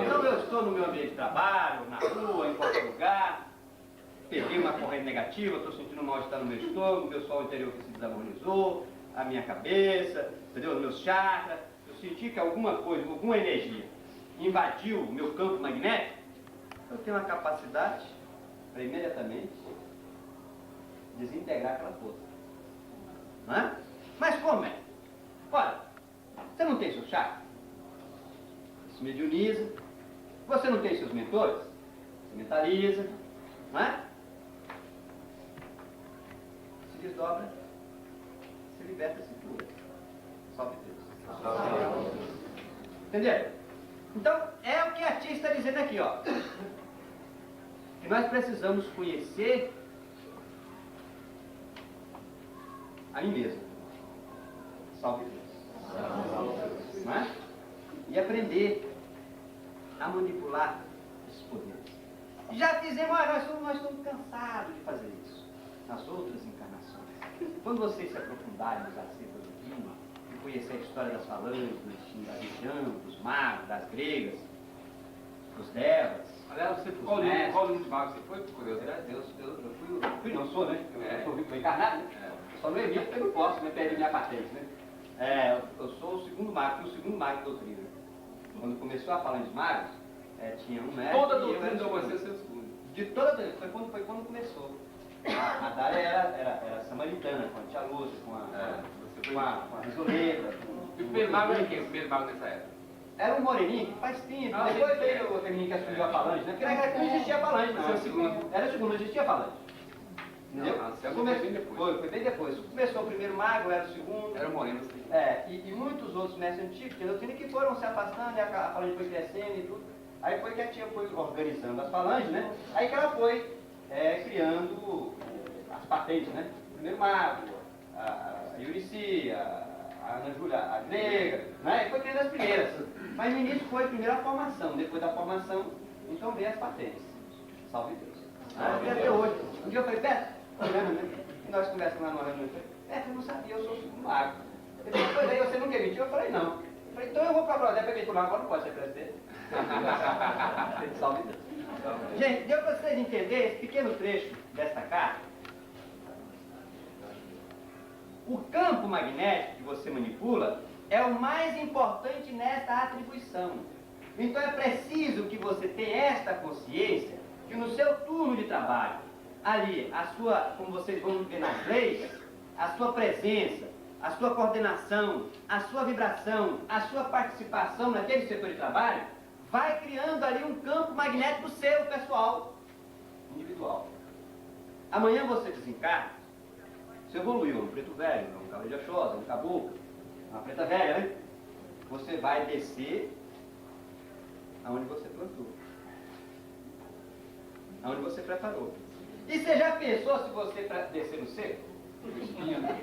Então eu estou no meu ambiente de trabalho, na rua, em qualquer lugar, peguei uma corrente negativa, estou sentindo um mal-estar no meu estômago, meu sol interior que se desarmonizou, a minha cabeça, entendeu? Os meus chakras, eu senti que alguma coisa, alguma energia invadiu o meu campo magnético, eu tenho a capacidade para imediatamente desintegrar aquela força. Não é? Mas como é? Olha, você não tem seu chakra? Se mediuniza. Você não tem seus mentores? Se mentaliza. Não é? Se desdobra, se liberta, se cura. Salve Deus. Entenderam? Então, é o que a tia está dizendo aqui, ó. Que nós precisamos conhecer a mim mesmo. Salve Deus. Não é? E aprender a manipular esses poderes. Já fizemos, nós estamos cansados de fazer isso nas outras encarnações. Quando vocês se aprofundarem nos acervos divinos e conhecer a história das falanges, da região, dos magos, das gregas, dos devas, Aliás, você foi qual número de magos você foi, por curiosidade? Eu fui, não sou, né? Eu sou vivo encarnado, né? Só não emito porque eu não posso, né? Perdi minha patente, né? Eu sou o segundo mago, de doutrina. Quando começou a falar de magos, tinha um mestre. Toda a doutrina de você ser o segundo. De toda a doutrina, foi quando começou. A Dália era samaritana, com a tia Lúcia, com a Risoleta. E o primeiro mago era quem? O primeiro mago nessa época? Era um moreninho que faz tempo. Depois veio o outro menino que assumiu a falange, né? Porque naquela época não existia falange, não. Era o segundo. Era o segundo, não existia falange. Entendeu? Não, foi bem depois. Foi bem depois. Começou o primeiro mago, era o segundo. Era o moreno, sim. E muitos outros mestres antigos, que doutrina que foram se afastando, e a falange foi crescendo e tudo. Aí foi que a tia foi organizando as falanges, né? Aí que ela foi criando as patentes, né? O primeiro mago, a Eurici, a Ana Júlia, a Grega, né? E foi criando as primeiras. Mas no início foi primeiro a formação, depois da formação, então veio as patentes. Salve Deus. Até hoje. Um dia eu falei, Beto, e nós conversamos lá no Arana, eu falei, Beto, eu não sabia, eu sou o segundo mago. Ele falou, pois aí você nunca emitiu? Eu falei, não. Eu falei, então eu vou para a Brodé para emitir, agora não pode ser presidente. Salve Deus. Gente, deu para vocês entenderem esse pequeno trecho desta carta? O campo magnético que você manipula é o mais importante nesta atribuição. Então é preciso que você tenha esta consciência que no seu turno de trabalho, ali, como vocês vão ver nas leis, a sua presença, a sua coordenação, a sua vibração, a sua participação naquele setor de trabalho, vai criando ali um campo magnético seu, pessoal, individual. Amanhã você desencarna, você evoluiu, um preto velho, um cavaleiro de Oxóssi, um caboclo, uma preta velha, né? Você vai descer aonde você plantou, aonde você preparou. E você já pensou se você descer no seco? No espinho, né?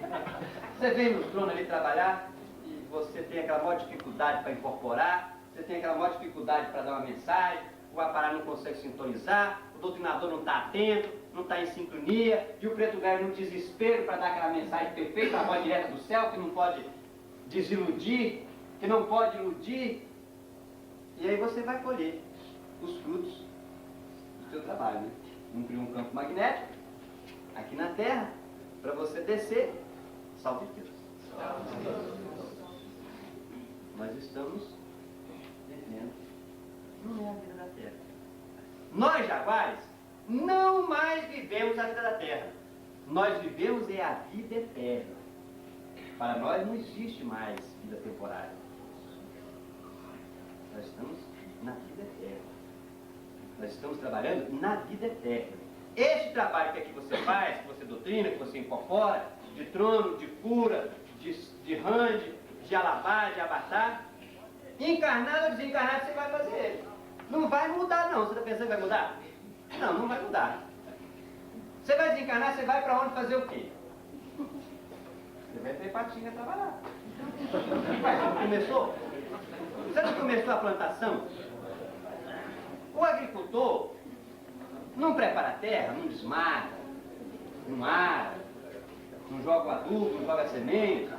Você vem no trono ali trabalhar e você tem aquela maior dificuldade para incorporar, você tem aquela maior dificuldade para dar uma mensagem, o aparato não consegue sintonizar, o doutrinador não está atento, não está em sincronia, e o preto velho no desespero para dar aquela mensagem perfeita, a voz direta do céu, que não pode desiludir, que não pode iludir. E aí você vai colher os frutos do seu trabalho, né? Um criou um campo magnético aqui na Terra para você descer. Salve Deus. Nós estamos vivendo não é a vida da Terra. Nós, jaguares, não mais vivemos a vida da Terra. Nós vivemos a vida eterna. Para nós não existe mais vida temporária. Nós estamos na vida eterna. Nós estamos trabalhando na vida eterna. Este trabalho que aqui você faz, que você doutrina, que você incorpora, de trono, de cura, de rande, de alabá, de abatar, encarnado ou desencarnado, você vai fazer ele. Não vai mudar, não. Você está pensando que vai mudar? Não, não vai mudar. Você vai desencarnar, você vai para onde fazer o quê? Você vai ter patinha a trabalhar. Mas não começou? Você não começou a plantação? O agricultor não prepara a terra, não desmata, não ara, não joga o adubo, não joga a semente.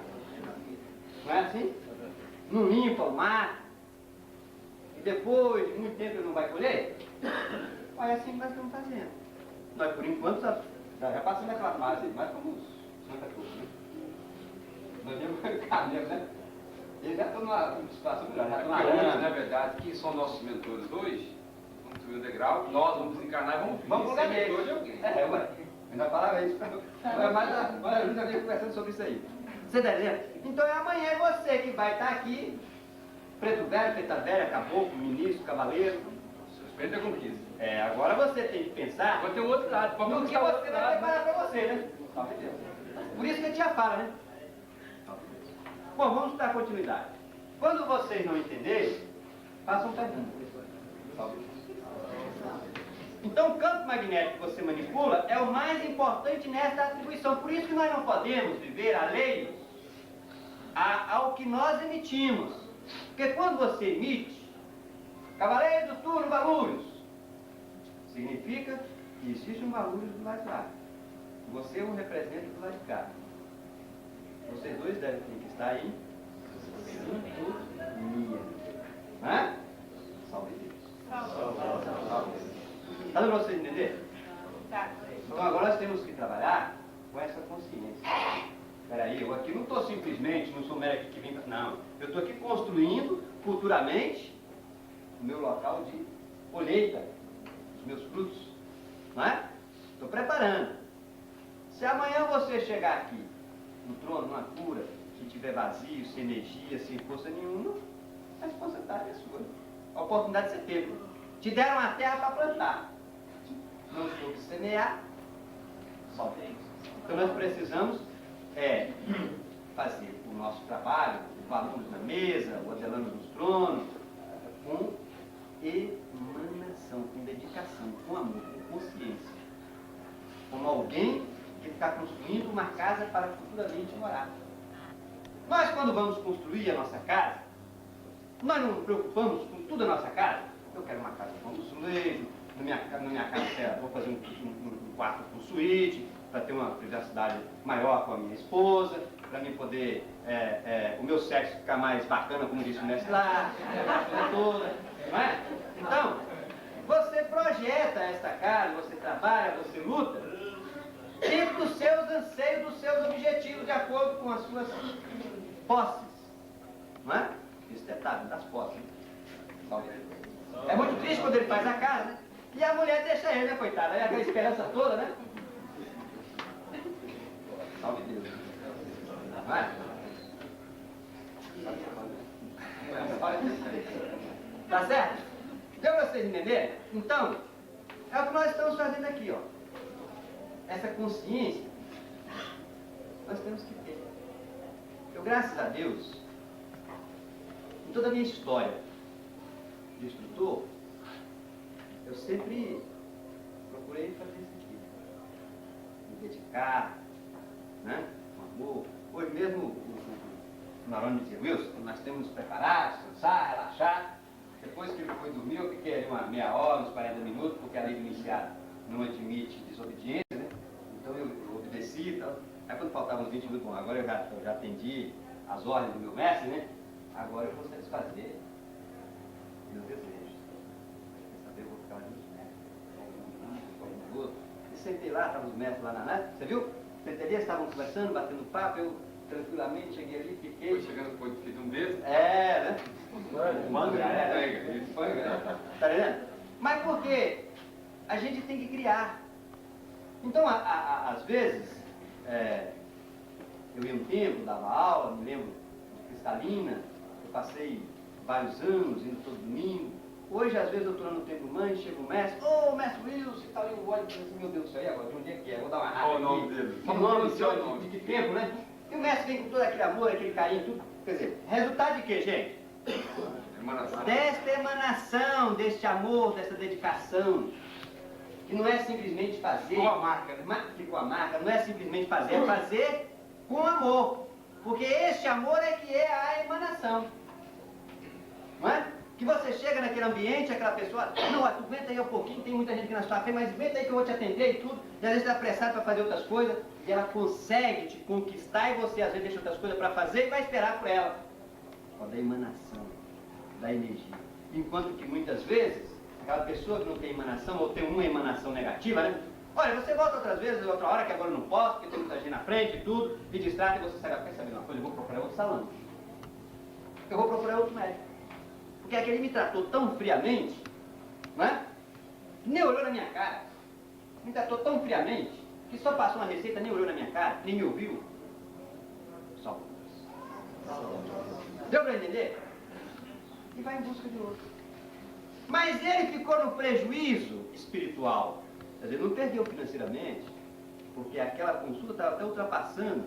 Não é assim? Não limpa o mato. E depois de muito tempo ele não vai colher? É assim que nós estamos fazendo. Nós, por enquanto, já passamos daquela fase, mas como os Santa Cruz, né? Nós vemos caminho, né? Eles já estão numa situação melhor, já estão Hoje, na verdade, quem são nossos mentores hoje, vamos subir o degrau, nós vamos desencarnar e vamos lugar ser mentor de alguém. Ué, ainda falava isso. Mas a gente já veio conversando sobre isso aí. Você está dizendo? Então é amanhã você que vai estar aqui, preto velho, preta velha, caboclo, ministro, cavaleiro. Suspeita a conquista. Agora você tem que pensar Agora tem o outro lado. no que você vai preparar para você, né? Por isso que a tia fala, né? Bom, vamos dar continuidade. Quando vocês não entenderem, façam perguntas. Então, o campo magnético que você manipula é o mais importante nessa atribuição. Por isso que nós não podemos viver alheio ao que nós emitimos. Porque quando você emite, cavaleiro do turno, valúrios, significa que existe um valúrios do lado de lá. Você o representa do lado de cá. Vocês dois devem ter que estar em sintonia. Salve Deus. Salve Deus. Está dando para vocês entenderem? Então agora nós temos que trabalhar com essa consciência. Espera aí, eu aqui não estou simplesmente, não sou mero que vem, não. Eu estou aqui construindo futuramente o meu local de colheita, os meus frutos. Não é? Estou preparando. Se amanhã você chegar aqui, no trono, numa cura, que estiver vazio, sem energia, sem força nenhuma, a responsabilidade é sua. A oportunidade você teve. Te deram a terra para plantar. Não soube semear, só Deus. Então nós precisamos fazer o nosso trabalho, o alunos na mesa, o adelano nos tronos, com emanação, com dedicação, com amor, com consciência. Como alguém que está construindo uma casa para futuramente morar. Nós, quando vamos construir a nossa casa, nós não nos preocupamos com tudo a nossa casa. Eu quero uma casa com azulejo, na minha casa vou fazer um quarto com suíte, para ter uma privacidade maior com a minha esposa, para mim poder, o meu sexo ficar mais bacana, como disse o mestre lá, a coisa toda, não é? Então, você projeta esta casa, você trabalha, você luta, dentro dos seus anseios, dos seus objetivos, de acordo com as suas posses, não é? Isso é detalhe das posses, hein? É muito triste quando ele faz a casa, né? E a mulher deixa ele, né, coitada? É aquela esperança toda, né? Salve Deus. Não é? Tá certo? Deu pra vocês entenderem? Então, é o que nós estamos fazendo aqui, ó. Essa consciência, nós temos que ter. Eu, graças a Deus, em toda a minha história de instrutor, eu sempre procurei fazer isso aqui. Me dedicar, né? Com amor. Hoje mesmo o Maroni me dizia, Wilson, nós temos que nos preparar, descansar, relaxar. Depois que ele foi dormir, eu fiquei ali uma meia hora, uns 40 minutos, porque a lei do iniciado não admite desobediência, né? Então eu obedeci e tal. Aí quando faltavam uns 20 minutos, bom, agora eu já atendi as ordens do meu mestre, né? Agora eu vou satisfazer meus desejos. Eu vou ficar ali nos mestres. E sentei lá, estavam os mestres lá na nave, você viu? Sentei ali, estavam conversando, batendo papo, eu tranquilamente cheguei ali, fiquei. Foi chegando depois de um desses? Né? Manda, Isso foi, tá entendendo? Mas por quê? A gente tem que criar. Então, às vezes, eu ia no templo, dava aula, me lembro de Cristalina, eu passei vários anos, indo todo domingo. Hoje, às vezes, eu estou lá no templo mãe, chega o mestre, mestre Wilson, está ali o olho, assim, meu Deus do céu, e agora, de onde é que é? Vou dar uma raiva. Qual o nome dele? O nome, de que tempo, né? E o mestre vem com todo aquele amor, aquele carinho, tudo. Quer dizer, resultado de quê, gente? Emanação. Desta emanação, deste amor, dessa dedicação. Que não é simplesmente fazer. Com a marca, né? Com a marca, não é simplesmente fazer, é fazer com amor. Porque este amor é que é a emanação. Não é? Que você chega naquele ambiente, aquela pessoa, não, tu aguenta aí um pouquinho, tem muita gente aqui na sua frente, mas aguenta aí que eu vou te atender e tudo. E às vezes está apressado para fazer outras coisas, e ela consegue te conquistar, e você às vezes deixa outras coisas para fazer e vai esperar por ela. Ó, da emanação, da energia. Enquanto que muitas vezes, aquela pessoa que não tem emanação, ou tem uma emanação negativa, né? Olha, você volta outras vezes, outra hora, que agora eu não posso, porque tem muita gente na frente e tudo, e distrai, e você sai, quer saber uma coisa, eu vou procurar outro salão. Eu vou procurar outro médico. Porque aquele me tratou tão friamente, não é? Nem olhou na minha cara. Me tratou tão friamente, que só passou uma receita, nem olhou na minha cara, nem me ouviu. Só. Deu para entender? E vai em busca de outro. Mas ele ficou no prejuízo espiritual. Quer dizer, não perdeu financeiramente, porque aquela consulta estava até ultrapassando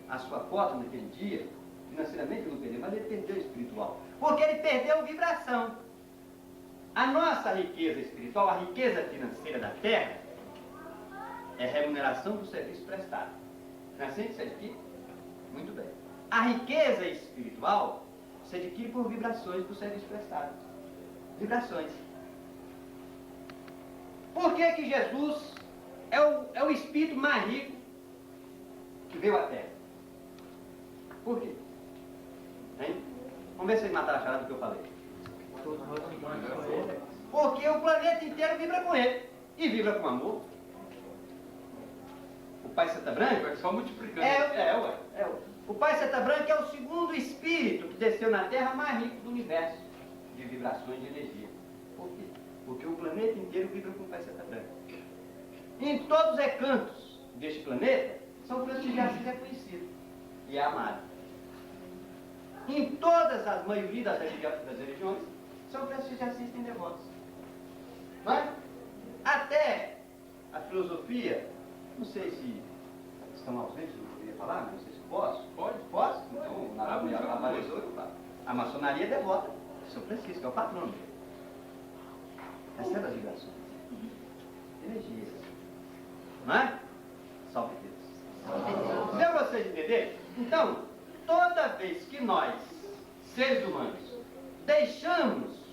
a sua cota naquele dia. Financeiramente ele não perdeu, mas ele perdeu espiritual. Porque ele perdeu vibração. A nossa riqueza espiritual, a riqueza financeira da Terra, é remuneração do serviço prestado. Não é assim que se adquire? Muito bem. A riqueza espiritual se adquire por vibrações do serviço prestado. Vibrações. Por que que Jesus é o espírito mais rico que veio à Terra? Por quê? Hein? Vamos ver se vocês mataram a charada do que eu falei. Porque o planeta inteiro vibra com ele. E vibra com amor. O Pai Seta Branca... É só multiplicando. Ué. O Pai Seta Branca é o segundo espírito que desceu na Terra mais rico do universo de vibrações de energia. Por quê? Porque o planeta inteiro vibra com o Pai Seta Branca. Em todos os recantos deste planeta, São Francisco de Assis é conhecido e é amado. Em todas as maioria das religiões, São Francisco de Assis tem devotos. Mas, até a filosofia, não sei se estão ausentes, não poderia falar, não sei se posso. Pode? Posso? Então, na avaliação eu falo. A maçonaria é devota de São Francisco, é o patrono. Essa é das vibrações. Energias. Não é? Salve Deus. Deu vocês entenderem? Então, toda vez que nós, seres humanos, deixamos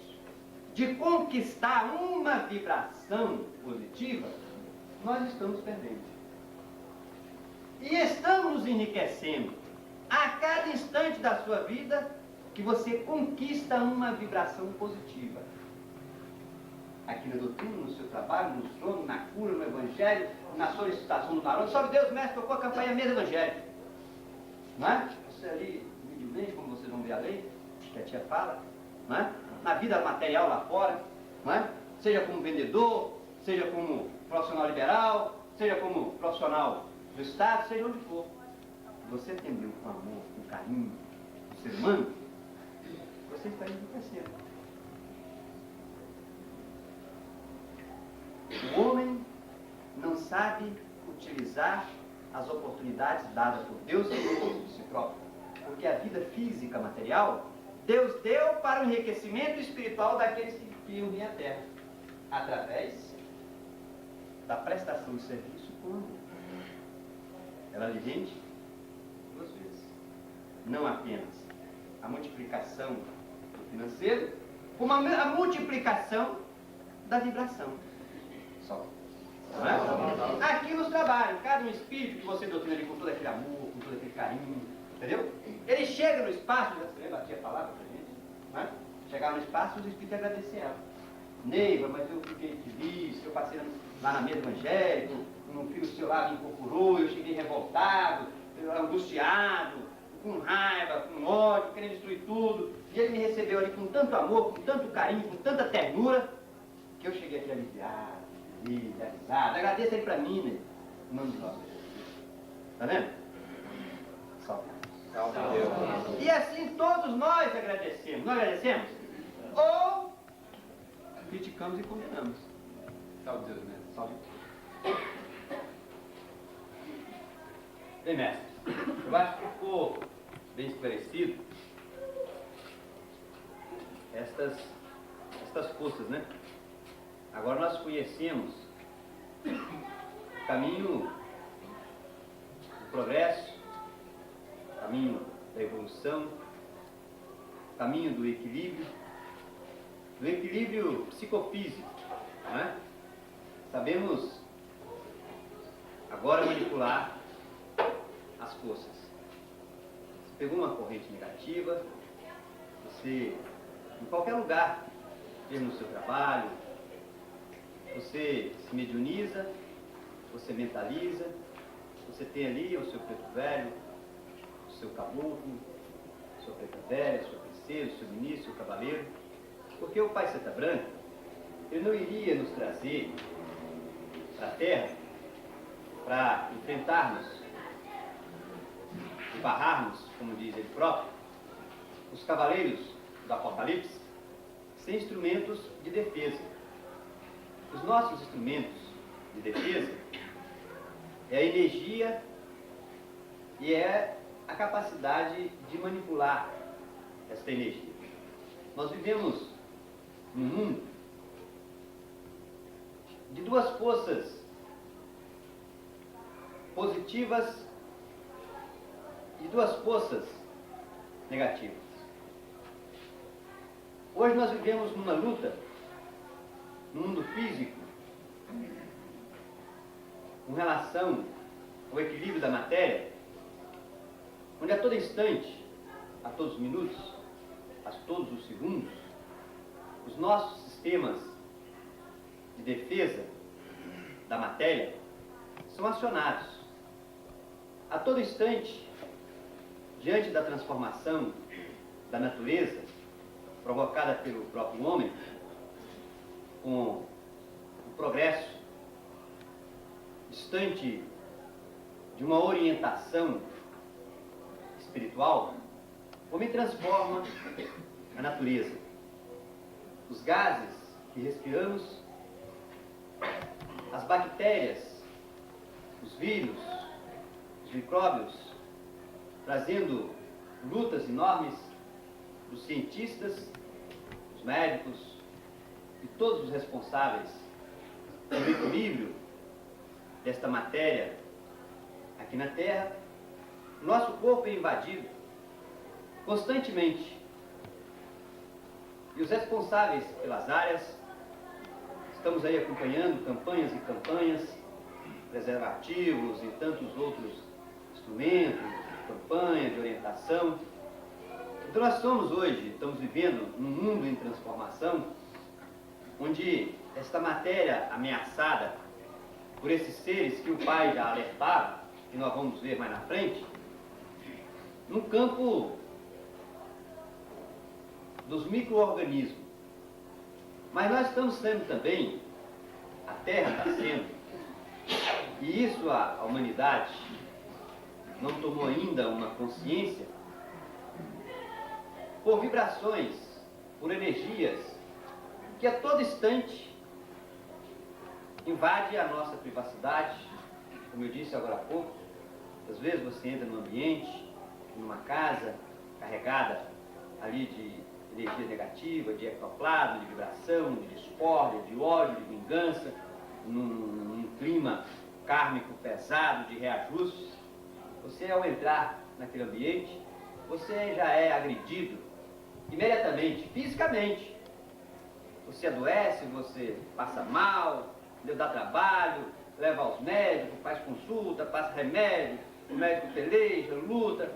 de conquistar uma vibração positiva, nós estamos perdendo. E estamos nos enriquecendo a cada instante da sua vida que você conquista uma vibração positiva. Aqui na doutrina, no seu trabalho, no sono, na cura, no evangelho, na solicitação do barão. Salve Deus, mestre, tocou a campanha mesa evangélica. Não é? Você ali, humildemente, como vocês vão ver a lei, que a tia fala, não é? Na vida material lá fora, não é? Seja como vendedor, seja como profissional liberal, seja como profissional do Estado, seja onde for. Você atendeu com amor, com carinho, o ser humano, você está enriquecendo. O homem não sabe utilizar as oportunidades dadas por Deus em uso de si próprio. Porque a vida física, material, Deus deu para o enriquecimento espiritual daqueles que criam vir à Terra. Através da prestação de serviço com amor. Ela rende duas vezes. Não apenas a multiplicação do financeiro, como a multiplicação da vibração. Só. Não é? Aqui nos trabalhos, cada um espírito que você doutrina ali com todo aquele amor, com todo aquele carinho, entendeu? Ele chega no espaço, já você batia a palavra pra gente, não é? Chegava no espaço, os espíritos agradeciam ela. Neiva, mas eu fiquei feliz, eu passei lá na mesa evangélica, um filho seu lá me incorporou, eu cheguei revoltado, angustiado, com raiva, com ódio, querendo destruir tudo. E ele me recebeu ali com tanto amor, com tanto carinho, com tanta ternura, que eu cheguei aqui aliviado, feliz, realizado. Agradeça ele pra mim, né? Em nome de nós. Tá vendo? Salve. Salve Deus. E assim todos nós agradecemos. Nós agradecemos? Ou criticamos e condenamos. Salve Deus, né? Salve. Bem, mestre, eu acho que ficou bem esclarecido estas forças, né? Agora nós conhecemos o caminho do progresso, o caminho da evolução, o caminho do equilíbrio psicofísico, não é? Sabemos agora manipular as forças. Você pegou uma corrente negativa, você, em qualquer lugar, mesmo no seu trabalho, você se mediuniza, você mentaliza, você tem ali o seu preto velho, o seu caboclo, a sua preta velha, a sua princesa, o seu ministro, o seu cavaleiro, porque o Pai Seta Branca, ele não iria nos trazer para a Terra para enfrentarmos e barrarmos, como diz ele próprio, os cavaleiros do Apocalipse, sem instrumentos de defesa. Os nossos instrumentos de defesa é a energia e é a capacidade de manipular esta energia. Nós vivemos num mundo de duas forças positivas e duas forças negativas. Hoje nós vivemos numa luta no mundo físico com relação ao equilíbrio da matéria, onde a todo instante, a todos os minutos, a todos os segundos, os nossos sistemas de defesa da matéria são acionados. A todo instante, diante da transformação da natureza provocada pelo próprio homem, com o progresso distante de uma orientação espiritual, o homem transforma a natureza. Os gases que respiramos, as bactérias, os vírus, os micróbios, trazendo lutas enormes dos cientistas, dos médicos e todos os responsáveis pelo equilíbrio desta matéria aqui na Terra. Nosso corpo é invadido constantemente. E os responsáveis pelas áreas, estamos aí acompanhando campanhas e campanhas, preservativos e tantos outros instrumentos, campanhas de orientação. Então nós estamos vivendo num mundo em transformação, onde esta matéria ameaçada por esses seres que o Pai já alertava, que nós vamos ver mais na frente, no campo dos micro-organismos. Mas nós estamos sendo também, a Terra está sendo, e isso a humanidade não tomou ainda uma consciência, por vibrações, por energias, que a todo instante invade a nossa privacidade. Como eu disse agora há pouco, às vezes você entra num ambiente, numa casa carregada ali de energia negativa, de ectoplasma, de vibração, de discórdia, de ódio, de vingança, num clima kármico pesado de reajustes. Você, ao entrar naquele ambiente, você já é agredido imediatamente, fisicamente. Você adoece, você passa mal, dá trabalho, leva aos médicos, faz consulta, passa remédio, o médico peleja, luta.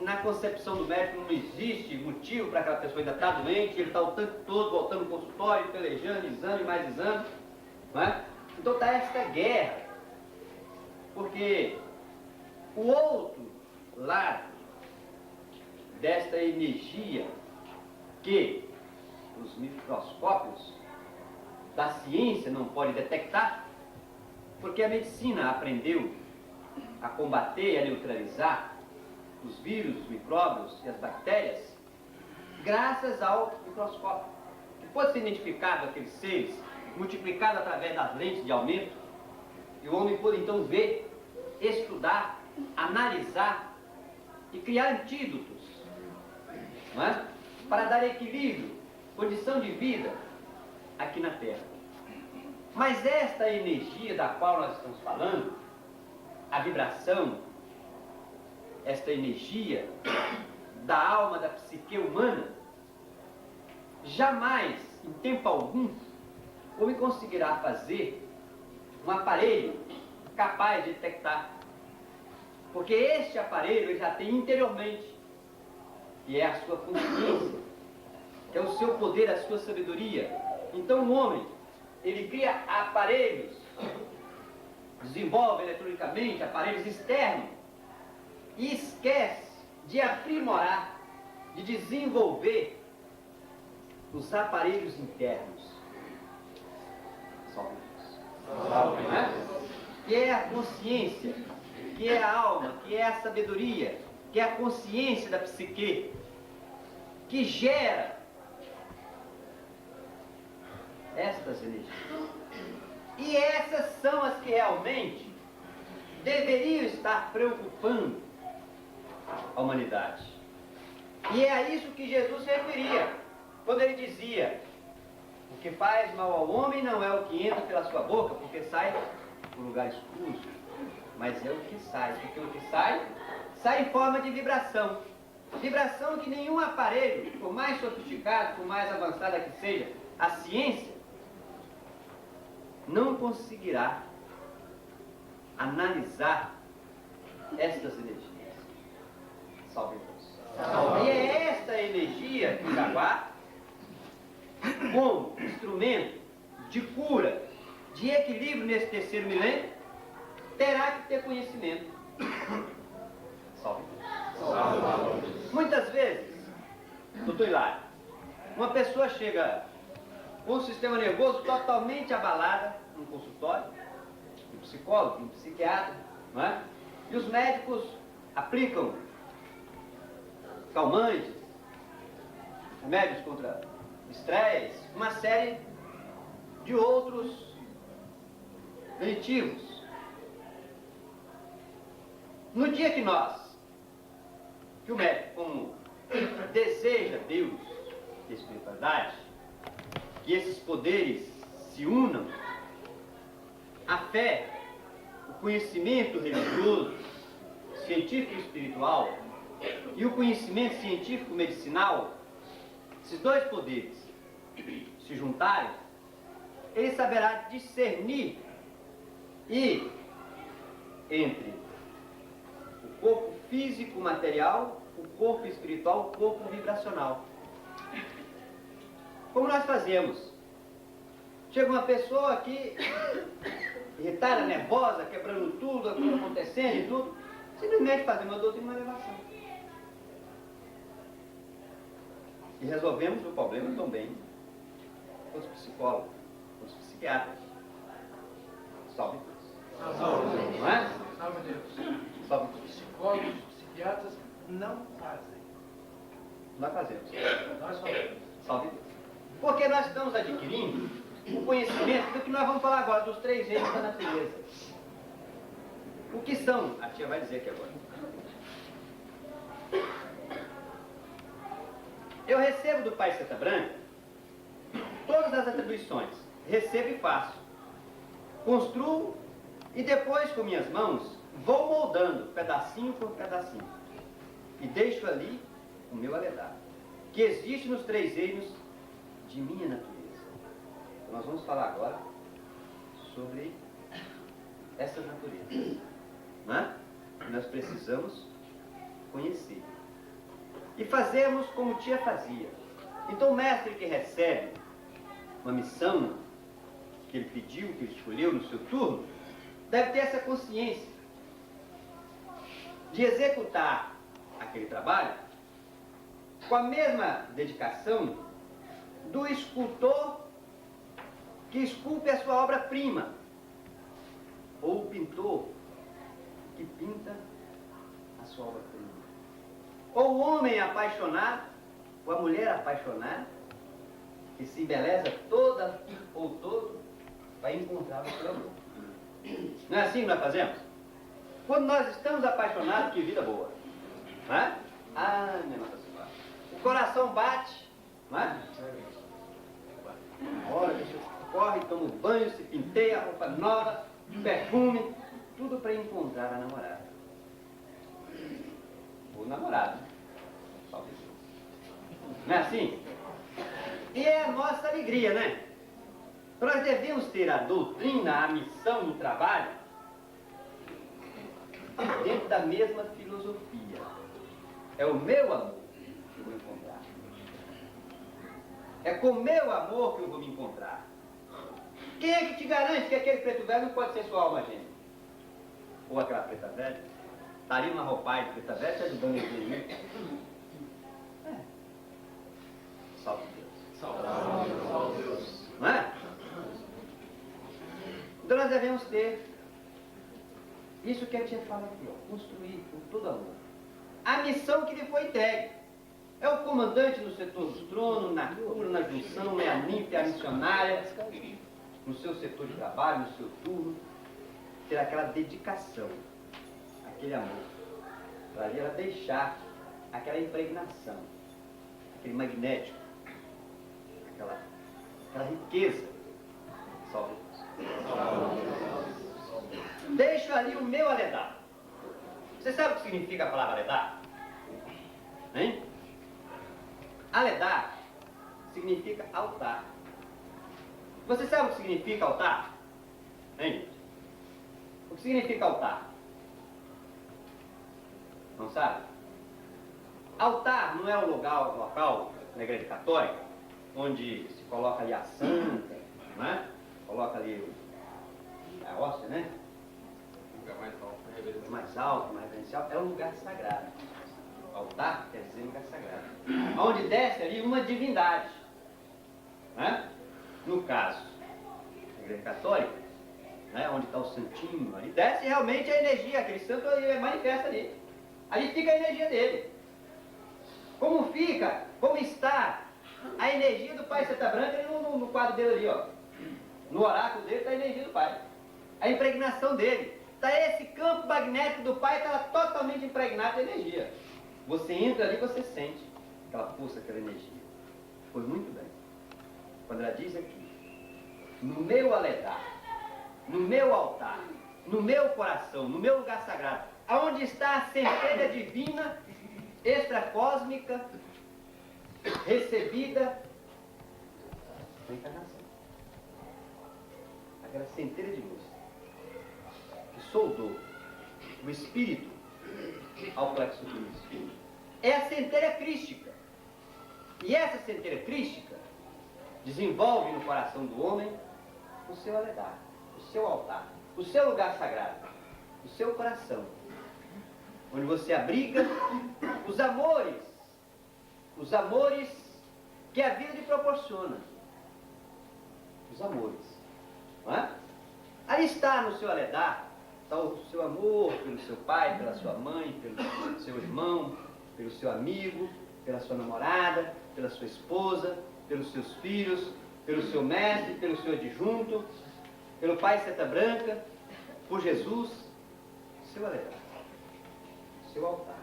Na concepção do médico não existe motivo para aquela pessoa ainda estar doente, ele está o tempo todo voltando no consultório, pelejando, exame, mais exame. Não é? Então está esta guerra, porque o outro lado desta energia que os microscópios da ciência não podem detectar, porque a medicina aprendeu a combater e a neutralizar os vírus, os micróbios e as bactérias graças ao microscópio, que pode ser identificado aqueles seres, multiplicado através das lentes de aumento, e o homem pode então ver, estudar, analisar e criar antídotos, não é? Para dar equilíbrio, condição de vida aqui na Terra. Mas esta energia da qual nós estamos falando, a vibração, esta energia da alma, da psique humana, jamais, em tempo algum, o homem conseguirá fazer um aparelho capaz de detectar. Porque este aparelho ele já tem interiormente, que é a sua consciência, que é o seu poder, a sua sabedoria. Então o homem, ele cria aparelhos, desenvolve eletronicamente aparelhos externos e esquece de aprimorar, de desenvolver os aparelhos internos. Salve Deus. Né? Que é a consciência, que é a alma, que é a sabedoria, que é a consciência da psique, que gera estas energias. E essas são as que realmente deveriam estar preocupando a humanidade. E é a isso que Jesus se referia, quando ele dizia: o que faz mal ao homem não é o que entra pela sua boca, porque sai por lugar escuro, mas é o que sai, porque o que sai em forma de vibração. Vibração que nenhum aparelho, por mais sofisticado, por mais avançada que seja a ciência, não conseguirá analisar estas energias. Salve Deus. E é esta energia que o Jaguar, como instrumento de cura de equilíbrio nesse terceiro milênio, terá que ter conhecimento. Salve. Muitas vezes, doutor Hilário, uma pessoa chega com o sistema nervoso totalmente abalado no consultório, um psicólogo, um psiquiatra, não é? E os médicos aplicam calmantes, remédios contra estresse, uma série de outros meditivos. No dia que o médico, como deseja Deus e a espiritualidade, que esses poderes se unam, a fé, o conhecimento religioso, científico e espiritual, e o conhecimento científico-medicinal, esses dois poderes se juntarem, ele saberá discernir entre o corpo físico material, o corpo espiritual, o corpo vibracional. Como nós fazemos? Chega uma pessoa aqui, irritada, nervosa, quebrando tudo, aquilo acontecendo e tudo, simplesmente fazemos uma doutrina de uma elevação. E resolvemos o problema também com os psicólogos, com os psiquiatras. Salve Deus. Salve Deus. Não é? Salve Deus. Salve Deus. Psicólogos, psiquiatras não fazem. Nós fazemos. Nós fazemos. Salve Deus. Porque nós estamos adquirindo o conhecimento do que nós vamos falar agora, dos três reinos da natureza. O que são? A tia vai dizer aqui agora. Eu recebo do Pai Seta Branca todas as atribuições. Recebo e faço. Construo e depois, com minhas mãos, vou moldando, pedacinho por pedacinho. E deixo ali o meu aledar, que existe nos três reinos de minha natureza. Então, nós vamos falar agora sobre essas naturezas, não é? Que nós precisamos conhecer. E fazemos como o tia fazia. Então, o mestre que recebe uma missão que ele pediu, que ele escolheu no seu turno, deve ter essa consciência de executar aquele trabalho com a mesma dedicação do escultor que esculpe a sua obra-prima, ou o pintor que pinta a sua obra-prima, ou o homem apaixonado, ou a mulher apaixonada, que se embeleza toda ou todo para encontrar o seu amor. Não é assim que nós fazemos? Quando nós estamos apaixonados, que vida boa, não é? Ah, minha Nossa Senhora, o coração bate, não é? Olha, você corre, toma um banho, se penteia, roupa nova, perfume, tudo para encontrar a namorada. O namorado. Salve Deus. Não é assim? E é a nossa alegria, né? Nós devemos ter a doutrina, a missão, o trabalho dentro da mesma filosofia. É o meu amor que eu vou encontrar. É com o meu amor que eu vou me encontrar. Quem é que te garante que aquele preto velho não pode ser sua alma gêmea? Ou aquela preta velha? Tá ali uma roupagem de preta velha te ajudando ele. É. Salve Deus. Salve Deus. Não é? Então nós devemos ter isso que a tia fala aqui, ó, construir com todo amor a missão que lhe foi entregue. É o comandante no setor dos tronos, na cura, na junção, é a ninfa, a missionária, no seu setor de trabalho, no seu turno, ter aquela dedicação, aquele amor, para ali ela deixar aquela impregnação, aquele magnético, aquela riqueza. Salve Deus. Deixo ali o meu aledar. Você sabe o que significa a palavra aledar? Hein? Aledar significa altar. Você sabe o que significa altar? Hein? O que significa altar? Não sabe? Altar não é um local na igreja católica onde se coloca ali a santa, não é? Coloca ali a hóstia, né? Lugar mais alto, O reverência. mais alto, mais reverencial, é um lugar sagrado. Altar quer dizer lugar sagrado. Onde desce ali uma divindade. Né? No caso, da Igreja Católica, né? Onde está o santinho, ali desce realmente a energia, aquele santo ele manifesta ali. Ali fica a energia dele. Como fica, como está a energia do Pai Seta Branca ali no quadro dele ali, ó. No oráculo dele está a energia do Pai. A impregnação dele. Está esse campo magnético do Pai, está totalmente impregnado de energia. Você entra ali, você sente aquela força, aquela energia. Foi muito bem. Quando ela diz aqui, no meu aledar, no meu altar, no meu coração, no meu lugar sagrado, aonde está a centelha divina, extracósmica, recebida na encarnação. Aquela centelha de luz que soldou o espírito ao plexo físico. É a centelha crística. E essa centelha crística desenvolve no coração do homem o seu aledar, o seu altar, o seu lugar sagrado, o seu coração, onde você abriga os amores que a vida lhe proporciona. Os amores. Não é? Aí está no seu aledar, está o seu amor pelo seu pai, pela sua mãe, pelo seu irmão, pelo seu amigo, pela sua namorada, pela sua esposa, pelos seus filhos, pelo seu mestre, pelo seu adjunto, pelo Pai Seta Branca, por Jesus, seu aledar, seu altar.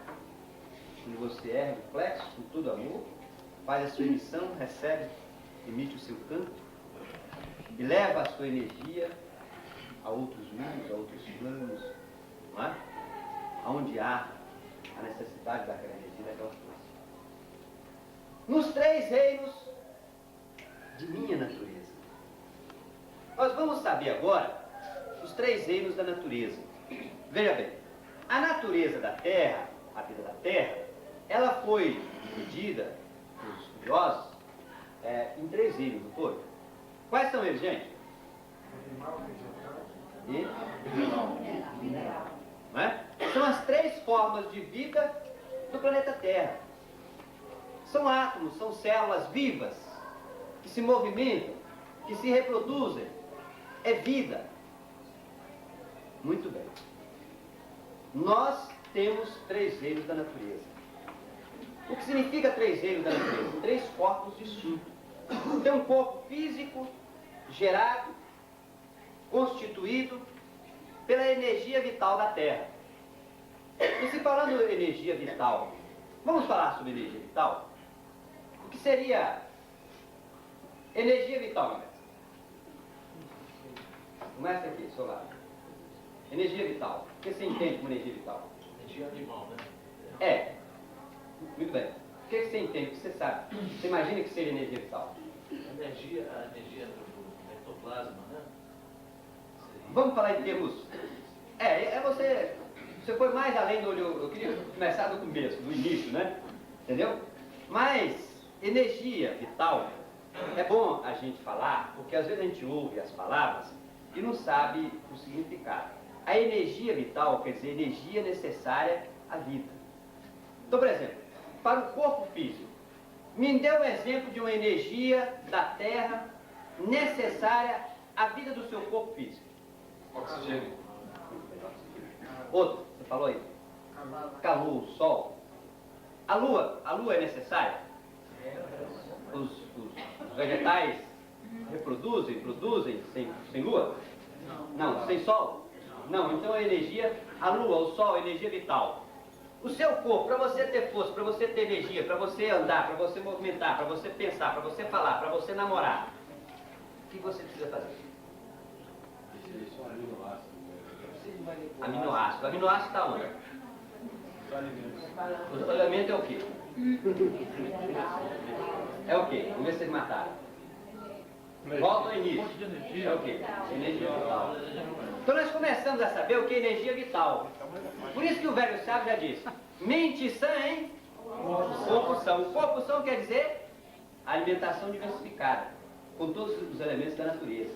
Onde você ergue o plexo com todo amor, faz a sua emissão, recebe, emite o seu canto e leva a sua energia a outros mundos, a outros planos, não é? Onde há a necessidade daquela energia, daquela força. Nos três reinos de minha natureza. Nós vamos saber agora os três reinos da natureza. Veja bem, a natureza da Terra, a vida da Terra, ela foi dividida pelos estudiosos em três reinos, não foi? Quais são eles, gente? Mineral. Não é? São as três formas de vida do planeta Terra. São átomos, são células vivas, que se movimentam, que se reproduzem. É vida. Muito bem. Nós temos três reinos da natureza. O que significa três reinos da natureza? Três corpos distintos. Tem um corpo físico gerado, constituído pela energia vital da Terra. E se falando de energia vital, vamos falar sobre energia vital? O que seria energia vital, meu mestre? Começa aqui, seu lado. Energia vital. O que você entende como energia vital? Energia animal, né? É. Muito bem. O que você entende? O que você sabe? Você imagina que seria energia vital? A energia do ectoplasma, né? Vamos falar em termos... Você foi mais além do... Eu queria começar do começo, do início, né? Entendeu? Mas energia vital é bom a gente falar, porque às vezes a gente ouve as palavras e não sabe o significado. A energia vital quer dizer energia necessária à vida. Então, por exemplo, para o corpo físico, me dê um exemplo de uma energia da Terra necessária à vida do seu corpo físico. Oxigênio. Outro, você falou aí. Calor, sol. A lua é necessária? Os vegetais produzem sem lua? Não. Sem sol? Não, então a energia, a lua, o sol, a energia vital. O seu corpo, para você ter força, para você ter energia, para você andar, para você movimentar, para você pensar, para você falar, para você namorar, o que você precisa fazer? Aminoácido. Aminoácido está onde? O elemento é o quê? É o quê? Vamos ver se vocês mataram. Volta ao início. É o quê? Energia vital. Então nós começamos a saber o que é energia vital. Por isso que o velho sábio já disse: mente sã em corpo são. O corpo são quer dizer alimentação diversificada, com todos os elementos da natureza.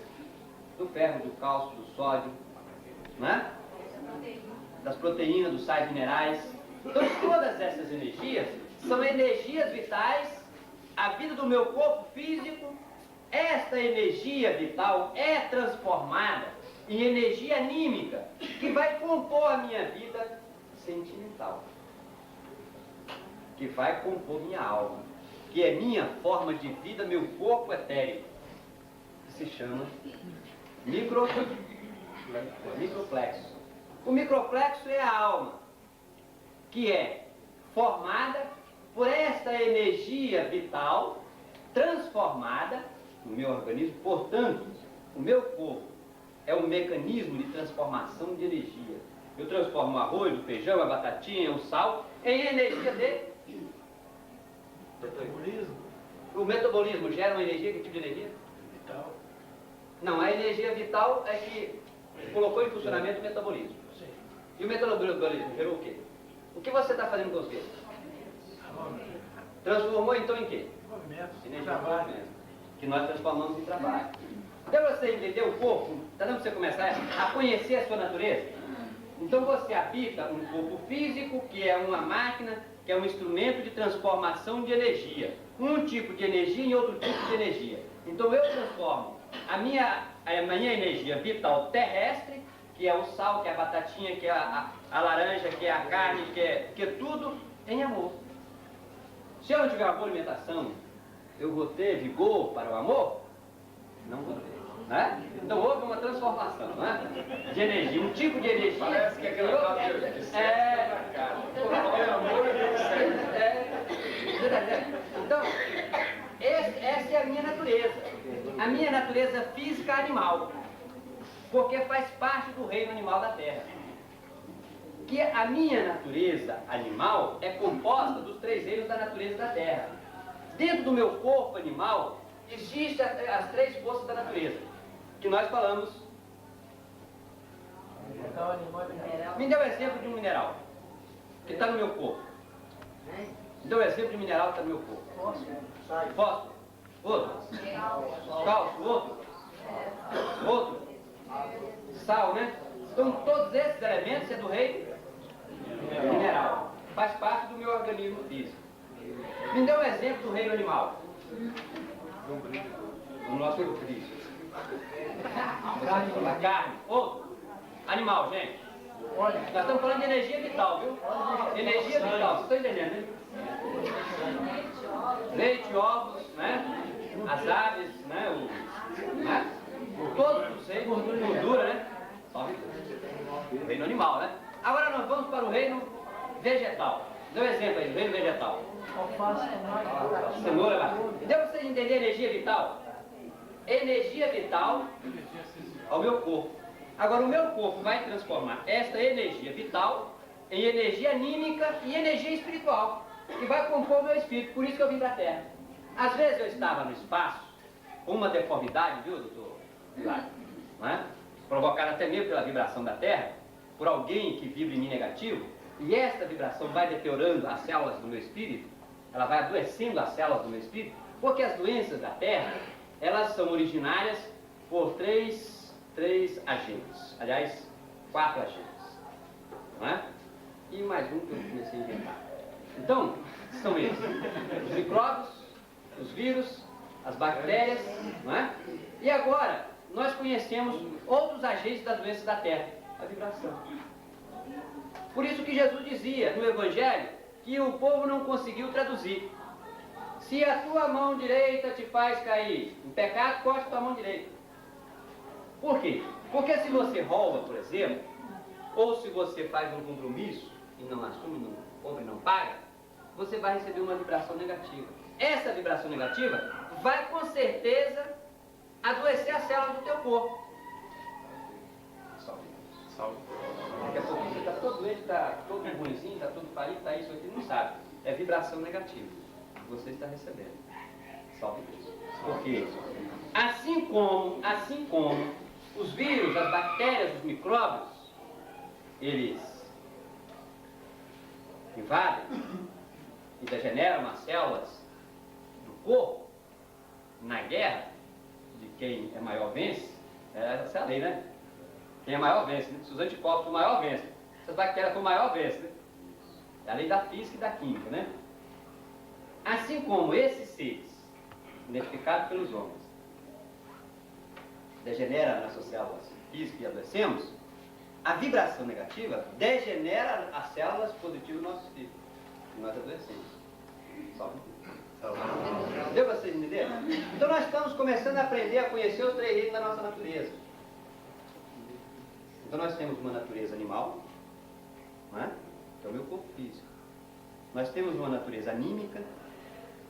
do ferro, do cálcio, do sódio, né? Das proteínas, dos sais minerais. Então, todas essas energias são energias vitais. A vida do meu corpo físico, esta energia vital é transformada em energia anímica, que vai compor a minha vida sentimental, que vai compor minha alma, que é minha forma de vida, meu corpo etérico, que se chama microplexo. O microplexo é a alma, que é formada por esta energia vital transformada no meu organismo. Portanto, o meu corpo é um mecanismo de transformação de energia. Eu transformo o arroz, o feijão, a batatinha, o sal em energia de Metabolismo. O metabolismo gera uma energia, que tipo de energia? Vital. Não, a energia vital é que colocou em funcionamento o metabolismo. Sim. E o metabolismo gerou o quê? O que você está fazendo com os dedos? Transformou então em quê? Movimento. Energia de Trabalho. movimento, que nós transformamos em trabalho. Então você entendeu o corpo? Está dando para você começar a conhecer a sua natureza? Então você habita um corpo físico, que é uma máquina, que é um instrumento de transformação de energia. Um tipo de energia em outro tipo de energia. Então eu transformo a minha energia vital terrestre, que é o sal, que é a batatinha, que é a laranja, que é a carne, que é tudo, em amor. Se eu não tiver uma boa alimentação, eu vou ter vigor para o amor? Não vou ter. Né? Então houve uma transformação, né? De energia, um tipo de energia. Parece que aquela palavra de Então, essa é a minha natureza. A minha natureza física animal. Porque faz parte do reino animal da Terra. Que a minha natureza animal é composta dos 3 reinos da natureza da Terra. Dentro do meu corpo animal, existem as 3 forças da natureza, que nós falamos. Metal, animal e mineral. Me dê um exemplo de um mineral que está no meu corpo. Me dê um exemplo de um mineral que está no meu corpo. Fósforo. Outro. Cálcio. Outro. Sal, né? Então todos esses elementos é do reino mineral. Faz parte do meu organismo físico. Me dê um exemplo do reino animal. O nosso físico. A carne. Outro. Animal, gente. Nós estamos falando de energia vital, viu? Energia vital, vocês estão entendendo, né? Leite, ovos, né? As aves, né? Todos os reinos, gordura, né? O reino animal, né? Agora nós vamos para o reino vegetal. Dê um exemplo aí, reino vegetal. Cenoura lá. Deu para vocês entenderem energia vital? Energia vital ao meu corpo. Agora o meu corpo vai transformar esta energia vital em energia anímica e energia espiritual, que vai compor o meu espírito. Por isso que eu vim para a Terra. Às vezes eu estava no espaço com uma deformidade, viu, doutor? Não é? Provocada até mesmo pela vibração da Terra, por alguém que vibra em mim negativo, e esta vibração vai deteriorando as células do meu espírito, ela vai adoecendo as células do meu espírito, porque as doenças da Terra, elas são originárias por três agentes, aliás, 4 agentes, não é? E mais um que eu comecei a inventar. Então, são eles: os micróbios, os vírus, as bactérias, não é? E agora, nós conhecemos outros agentes das doenças da Terra, a vibração. Por isso que Jesus dizia no Evangelho que o povo não conseguiu traduzir. Se a tua mão direita te faz cair em pecado, corte a tua mão direita. Por quê? Porque se você rouba, por exemplo, ou se você faz um compromisso e não assume, não compra e não paga, você vai receber uma vibração negativa. Essa vibração negativa vai com certeza adoecer as células do teu corpo. Salve. Daqui a pouco você está todo doente, está todo ruimzinho, está todo falido, está isso aqui, não sabe. É vibração negativa que você está recebendo. Salve Deus. Porque assim como os vírus, as bactérias, os micróbios, eles invadem e degeneram as células do corpo na guerra de quem é maior vence, Essa é a lei, né? Quem é maior vence, né? Se os anticorpos o maior vence, se as bactérias for maior vence, né? É a lei da física e da química, né? Assim como esses seres, identificados pelos homens, degenera nas suas células físicas e adoecemos, a vibração negativa degenera as células positivas do nosso espírito. E nós adoecemos. Só deu para vocês entenderem? Então nós estamos começando a aprender a conhecer os três reinos da nossa natureza. Então nós temos uma natureza animal, não é? Que é o meu corpo físico. Nós temos uma natureza anímica,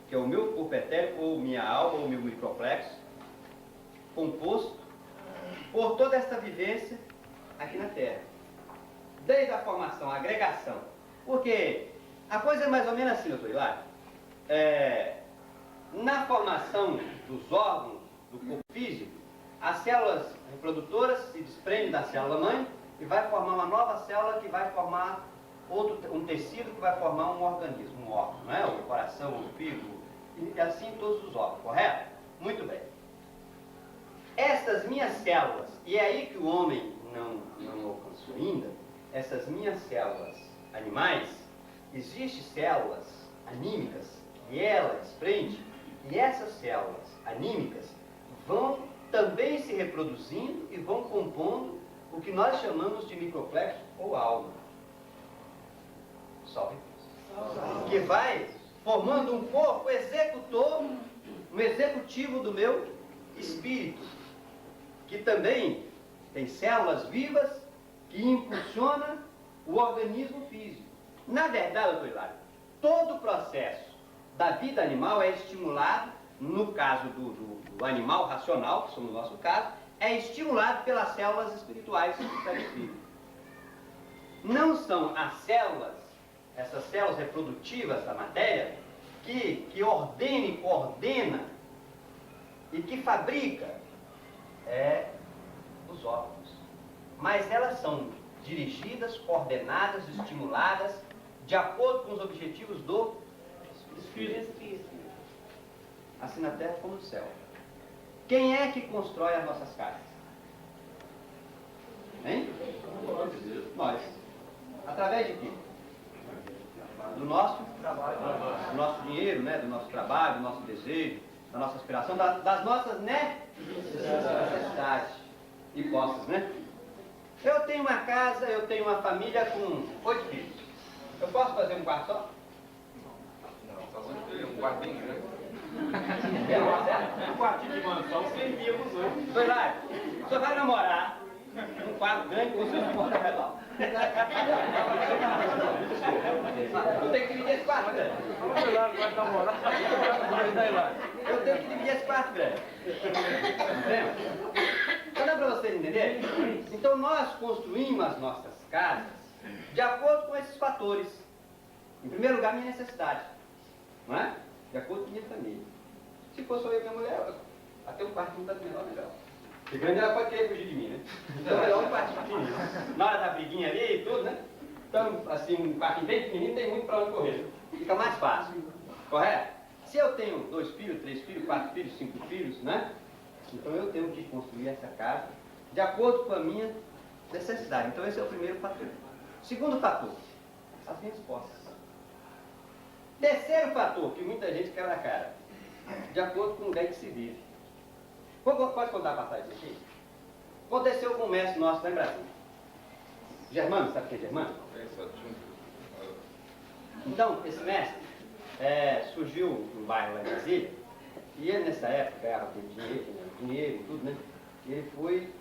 que é o meu corpo etérico, ou minha alma, ou meu microplexo, composto por toda esta vivência aqui na Terra. Desde a formação, a agregação. Porque a coisa é mais ou menos assim, doutor Hilário. Na formação dos órgãos do corpo físico, as células reprodutoras se desprendem da célula-mãe e vai formar uma nova célula que vai formar um tecido que vai formar um organismo, um órgão, não é? O coração, o fígado, e assim todos os órgãos, correto? Muito bem. Estas minhas células, e é aí que o homem não alcançou ainda, essas minhas células animais, existem células anímicas que ela desprende, e essas células anímicas vão também se reproduzindo e vão compondo o que nós chamamos de microplexo ou alma. Sobe. Que vai formando um corpo executor, um executivo do meu espírito, que também tem células vivas que impulsionam o organismo físico. Na verdade, doutor Hilário, todo o processo da vida animal é estimulado, no caso do animal racional, que somos no nosso caso, é estimulado pelas células espirituais do espírito. Não são as células, essas células reprodutivas da matéria, que ordena e coordena e que fabrica os órgãos. Mas elas são dirigidas, coordenadas, estimuladas de acordo com os objetivos do Espírito. Assim na terra como no céu. Quem é que constrói as nossas casas? Hein? Nós. Através de quê? Do nosso dinheiro, né? Do nosso trabalho, do nosso desejo, da nossa aspiração, das nossas necessidades e posses, né? Eu tenho uma casa, eu tenho uma família com 8 filhos. Eu posso fazer um quarto só? Não, só se um quartinho grande. Um quartinho de mansão servia para os outros. Foi lá, o senhor vai namorar um quarto grande com o seu namorado. Eu tenho que dividir esse quarto grande. Eu tenho que dividir esse quarto grande. Entendeu? Então dá para vocês entenderem? Então nós construímos as nossas casas de acordo com esses fatores. Em primeiro lugar, minha necessidade. Não é? De acordo com minha família. Se fosse eu e minha mulher, até um quartinho está menor, melhor. De grande ela pode querer fugir de mim, né? Então melhor um quartinho pequenininho. Na hora da briguinha ali e tudo, né? Então, assim, um quartinho bem pequenininho tem muito para onde correr. Fica mais fácil. Correto? Se eu tenho 2 filhos, 3 filhos, 4 filhos, 5 filhos, né? Então eu tenho que construir essa casa de acordo com a minha necessidade. Então esse é o primeiro fator. Segundo fator, as minhas posses. Terceiro fator, que muita gente quebra a cara, de acordo com o lugar que se vive. Pode contar a passagem aqui? Aconteceu com um mestre nosso lá em Brasília. Germano, sabe quem é Germano? Então, esse mestre surgiu no bairro lá em Brasília, e ele nessa época ganhava dinheiro e tudo, né? E ele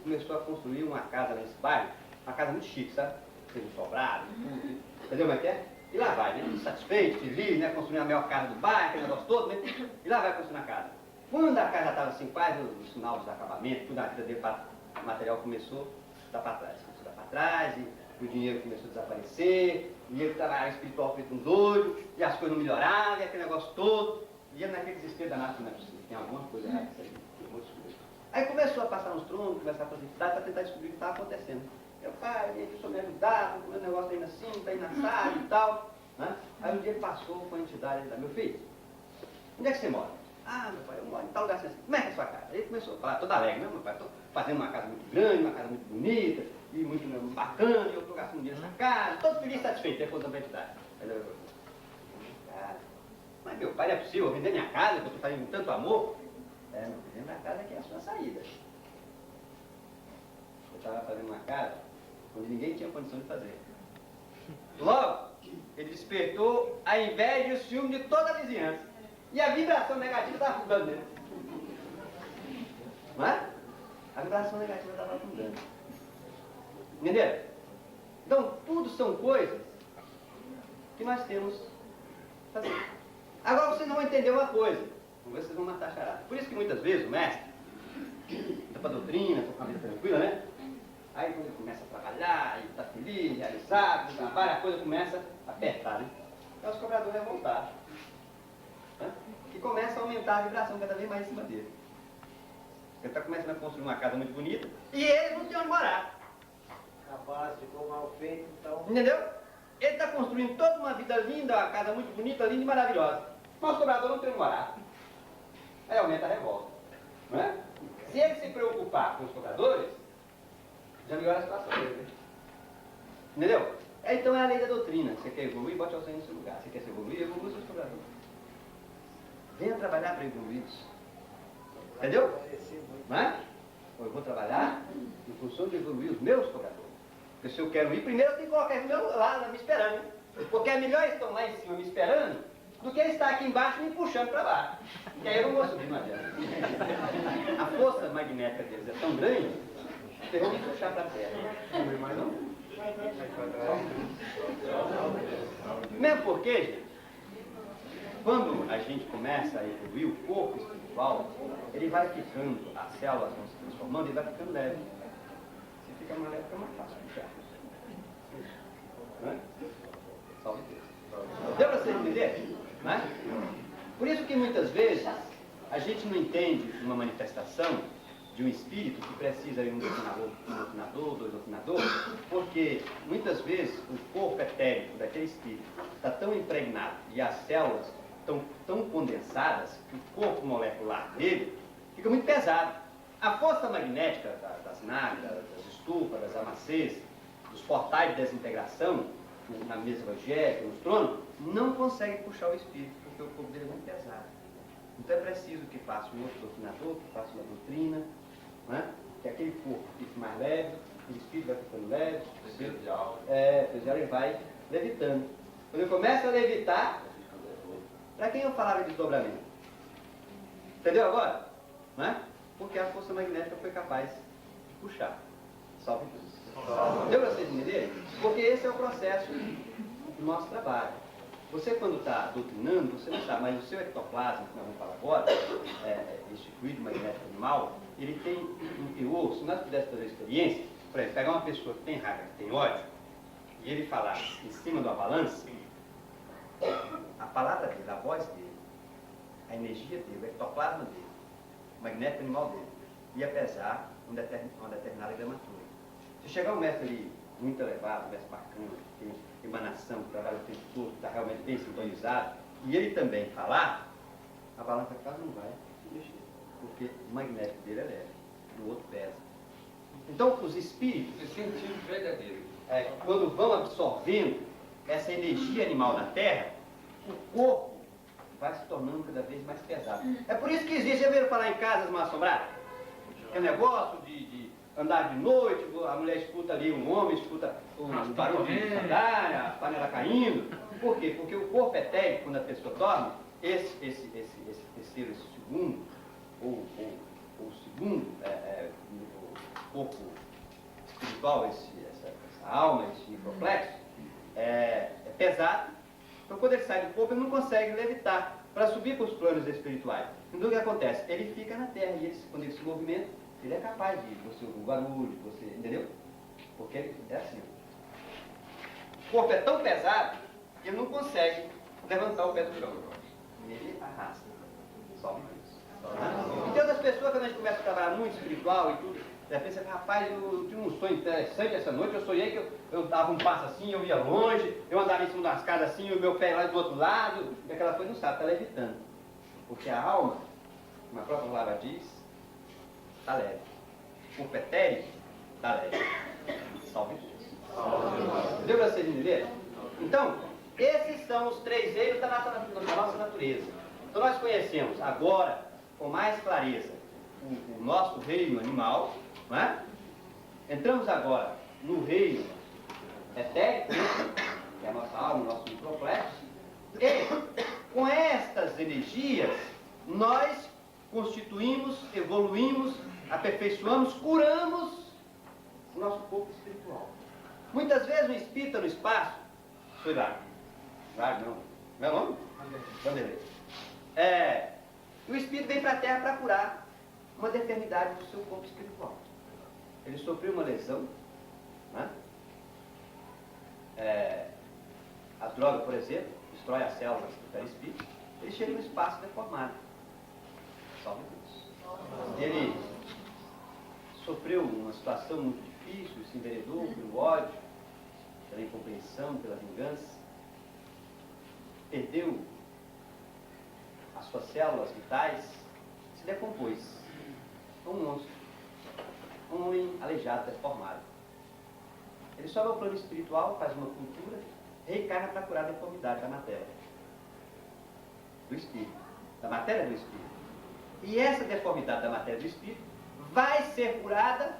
começou a construir uma casa nesse bairro, uma casa muito chique, sabe? Teve um sobrado, tudo, entendeu como é que é? E lá vai, né? Satisfeito, feliz, né? Construindo a melhor casa do bairro, aquele negócio todo, né? E lá vai construindo a casa. Quando a casa estava assim, quase no sinal de acabamento, tudo a vida dele, o material começou a dar para trás. Começou a dar para trás, e o dinheiro começou a desaparecer, e ele estava espiritual feito um doido, e as coisas não melhoravam, e aquele negócio todo. E ele naquele desespero danado, não é possível, tem alguma coisa errada nisso aí, eu vou descobrir. Aí começou a passar uns troncos, começar a fazer atividade para tentar descobrir o que estava acontecendo. Meu pai, ele precisou me ajudar, o meu negócio está indo assim, está indo assado e tal. Né? Aí um dia ele passou com a entidade da meu filho. Onde é que você mora? Ah, meu pai, eu moro em tal lugar assim. Como é que é a sua casa? Ele começou a falar toda alegre, né, meu pai? Estou fazendo uma casa muito grande, uma casa muito bonita, e muito bacana, e eu estou gastando dinheiro nessa casa, todo feliz e satisfeito, depois da verdade. Mas meu pai, não é possível vender minha casa, que eu estou fazendo com tanto amor. Meu filho, vender minha casa que é a sua saída. Eu estava fazendo uma casa onde ninguém tinha condição de fazer. Logo, ele despertou a inveja e o ciúme de toda a vizinhança. E a vibração negativa estava afundando nele. Não é? A vibração negativa estava afundando. Entenderam? Então, tudo são coisas que nós temos que fazer. Agora, vocês não vão entender uma coisa. Vamos ver se vocês vão matar a charada. Por isso que muitas vezes o mestre está para a doutrina, está com a vida tranquila, né? Aí quando ele começa a trabalhar, ele está feliz, realizado, trabalha, a coisa começa a apertar, né? Então os cobradores vão voltar. Né? E começa a aumentar a vibração cada vez mais em cima dele. Ele está começando a construir uma casa muito bonita e ele não tem onde morar. Capaz, ficou mal feito, então. Entendeu? Ele está construindo toda uma vida linda, uma casa muito bonita, linda e maravilhosa. Mas o cobrador não tem onde morar. Aí aumenta a revolta. Não é? Se ele se preocupar com os cobradores, já melhora a situação dele. Né? Entendeu? Então é a lei da doutrina. Você quer evoluir, bote você no seu lugar. Você quer se evoluir, evolua os seus cobradores. Venha trabalhar para evoluí-los. Entendeu? Não é? Eu vou trabalhar em função de evoluir os meus cobradores. Porque se eu quero ir, primeiro eu tenho que colocar eles lá me esperando. Porque é melhor estão lá em cima me esperando do que estar aqui embaixo me puxando para baixo. Porque aí eu não vou subir, não adianta. A força magnética deles é tão grande que eles vão me puxar para a terra. Não? Mesmo porque, gente, quando a gente começa a evoluir o corpo espiritual, ele vai ficando, as células vão se transformando, ele vai ficando leve. Se fica mais leve, fica mais fácil puxar. Não é? Salve Deus. Deu para você entender? Não é? Por isso que muitas vezes a gente não entende uma manifestação de um espírito que precisa de um doutrinador, dois doutrinadores, porque muitas vezes o corpo etérico daquele espírito está tão impregnado e as células estão tão condensadas que o corpo molecular dele fica muito pesado. A força magnética das naves, das estufas, das amacês, dos portais de desintegração, na mesa evangélica, nos tronos, não consegue puxar o espírito, porque o corpo dele é muito pesado. Então é preciso que faça um outro doutrinador, que faça uma doutrina, não é? Que aquele corpo fique mais leve, o espírito vai ficando leve, ele vai levitando. Quando ele começa a levitar, para quem eu falava de desdobramento? Entendeu agora? Não é? Porque a força magnética foi capaz de puxar. Salve Deus. Deu para vocês entenderem? Porque esse é o processo do nosso trabalho. Você, quando está doutrinando, você não sabe, mas o seu ectoplasma, que nós vamos falar agora, este fluido magnético animal, ele tem um teor, se nós pudéssemos fazer a experiência, por exemplo, pegar uma pessoa que tem raiva, que tem ódio, e ele falar em cima de uma balança, a palavra dele, a voz dele, a energia dele, o ectoplasma dele, o magnético animal dele, ia pesar uma determinada gramatura. Se chegar um mestre ali muito elevado, um mestre bacana, que tem emanação, que trabalha o tempo todo, que está realmente bem sintonizado, e ele também falar, a balança quase não vai mexer, porque o magnético dele é leve, o outro pesa. Então, os espíritos, No sentido verdadeiro. quando vão absorvendo essa energia animal na Terra, o corpo vai se tornando cada vez mais pesado. É por isso que existe, já viram falar em casas mal assombradas? É negócio de andar de noite, a mulher escuta ali, um homem escuta o barulho de sandália, a panela caindo. Por quê? Porque o corpo etérico, quando a pessoa dorme, esse terceiro, esse segundo, ou segundo, o corpo espiritual, essa alma, esse microplexo, é pesado. Então, quando ele sai do corpo, ele não consegue levitar para subir para os planos espirituais. Então, o que acontece? Ele fica na Terra e quando ele se movimenta, ele é capaz de você ouvir o barulho, você, entendeu? Porque ele é assim. O corpo é tão pesado que ele não consegue levantar o pé do chão. Ele arrasta. Sobe isso. E tem outras pessoas, quando a gente começa a trabalhar muito espiritual e tudo, já pensa que, rapaz, eu tive um sonho interessante essa noite, eu sonhei que eu dava um passo assim, eu ia longe, eu andava em cima das casas assim, o meu pé lá do outro lado, e aquela coisa não sabe, está levitando. Porque a alma como a própria palavra diz, está leve. O corpo etérico está leve. Salve Deus. Deu para vocês entenderem? Então, esses são os três reinos da nossa natureza. Então nós conhecemos agora, com mais clareza, o nosso reino animal, não é? Entramos agora no reino etérico, que é a nossa alma, o nosso microplexo, e com estas energias nós constituímos, evoluímos, aperfeiçoamos, curamos o nosso corpo espiritual. Muitas vezes o espírito no espaço, foi lá, não, meu nome? Vanderlei. O espírito vem para a Terra para curar uma deformidade do seu corpo espiritual. Ele sofreu uma lesão, né? As drogas, por exemplo, destrói as células do perispírito, ele chega no espaço deformado. Salve Deus. Ele sofreu uma situação muito difícil, se enveredou pelo ódio, pela incompreensão, pela vingança, perdeu as suas células vitais, se decompôs. Um monstro, um homem aleijado, deformado. Ele sobe ao plano espiritual, faz uma cultura, reencarna para curar a deformidade da matéria, do espírito, da matéria do espírito. E essa deformidade da matéria do espírito vai ser curada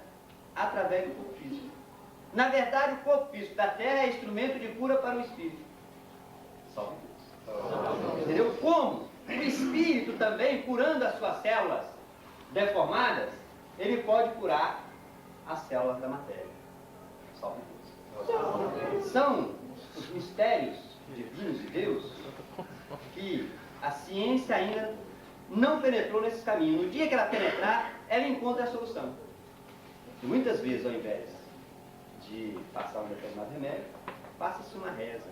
através do corpo físico. Na verdade, o corpo físico da Terra é instrumento de cura para o espírito. Salve Deus. Entendeu? Como o espírito também, curando as suas células deformadas, ele pode curar as células da matéria. Salve Deus. São os mistérios divinos de Deus que a ciência ainda não penetrou nesses caminhos. No dia que ela penetrar, ela encontra a solução. E muitas vezes, ao invés de passar um determinado remédio, passa-se uma reza.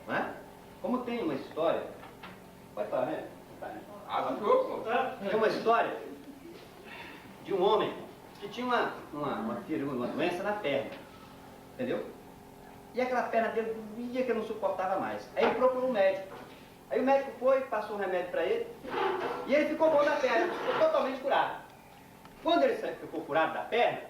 Não é? Como tem uma história, pode falar, né? Tem uma história de um homem que tinha uma doença na perna, entendeu? E aquela perna dele doía que ele não suportava mais. Aí ele procurou um médico. Aí o médico foi, passou um remédio para ele, e ele ficou bom da perna, ficou totalmente curado. Quando ele ficou curado da perna,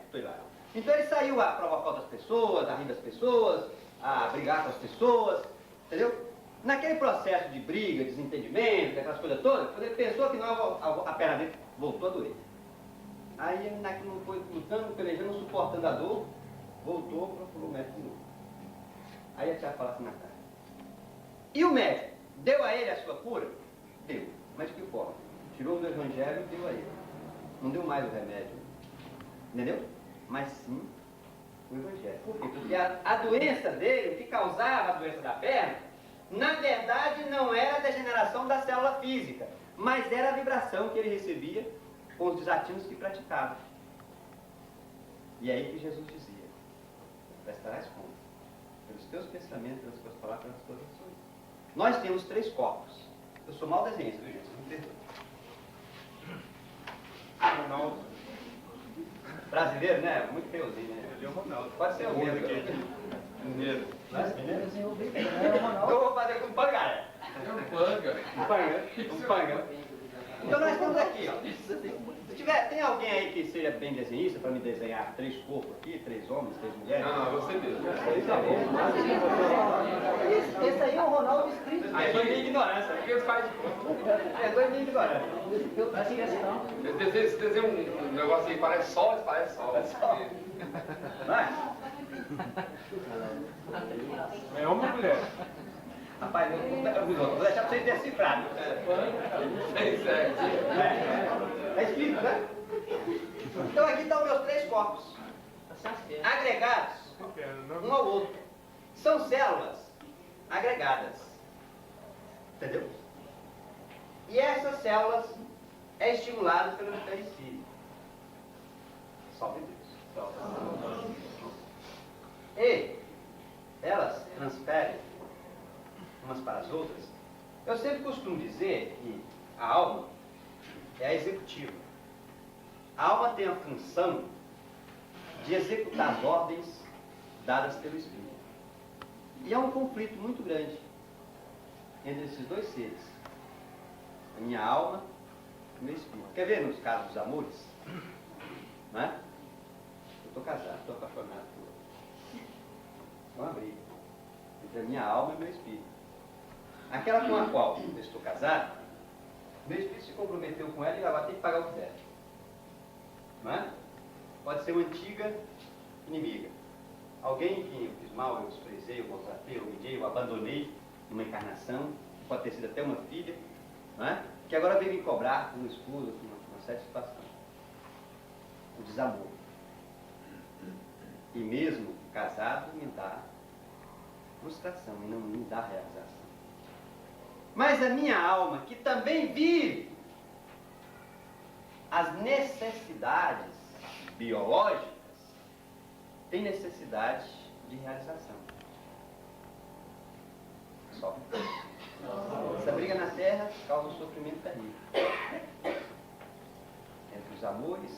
então ele saiu a provocar outras pessoas, a rir das pessoas, a brigar com as pessoas, entendeu? Naquele processo de briga, desentendimento, aquelas coisas todas, quando ele pensou que não, a perna dele voltou a doer. Aí ele naquilo foi lutando, pelejando, não suportando a dor, voltou, procurou o médico de novo. Aí a tia fala assim na cara. E o médico deu a ele a sua cura? Deu. Mas de que forma? Tirou do evangelho e deu a ele. Não deu mais o remédio. Entendeu? Mas sim o evangelho. Por quê? Porque a doença dele, o que causava a doença da perna, na verdade não era a degeneração da célula física, mas era a vibração que ele recebia com os desatinos que praticava. E aí que Jesus dizia: prestarás conta pelos teus pensamentos, pelas tuas palavras, pelas tuas ações. Nós temos 3 corpos. Eu sou mal desenhista, viu, gente? Não perdoe. Ronaldo. Brasileiro, né? Muito feiozinho, né? Ele é o Ronaldo. Pode ser o mesmo. Mineiro. Eu vou fazer com pangaré. Um panga. Então nós estamos aqui, ó. Tem alguém aí que seja bem desenhista para me desenhar 3 corpos aqui, 3 homens, 3 mulheres? Não, você mesmo. Esse aí é o Ronaldo escrito. Aí foi minha ignorância. O que eles fazem? Perdoe minha ignorância. Esse desenho um negócio aí, parece sol, parece sol. Vai. É homem ou mulher? Rapaz, vou deixar para vocês decifrarem. É escrito, né? Então aqui estão meus 3 corpos, agregados um ao outro. São células agregadas. Entendeu? E essas células é estimulado pelo perispírito. Salve Deus. E elas transferem umas para as outras. Eu sempre costumo dizer que a alma é a executiva. A alma tem a função de executar as ordens dadas pelo espírito. E há um conflito muito grande entre esses 2 seres. A minha alma no meu espírito. Quer ver nos casos dos amores? Não é? Eu estou casado, estou apaixonado por uma briga entre a minha alma e o meu espírito. Aquela com a qual eu estou casado, meu espírito se comprometeu com ela e ela vai ter que pagar o que deve. Não é? Pode ser uma antiga inimiga. Alguém que eu fiz mal, eu desprezei, eu maltratei, eu humilhei, eu abandonei numa encarnação, pode ter sido até uma filha, não é? Que agora veio me cobrar uma esposa, uma certa situação. O desamor. E mesmo casado me dá frustração e não me dá realização. Mas a minha alma, que também vive as necessidades biológicas, tem necessidade de realização. Só. Essa briga na terra causa um sofrimento terrível. Entre os amores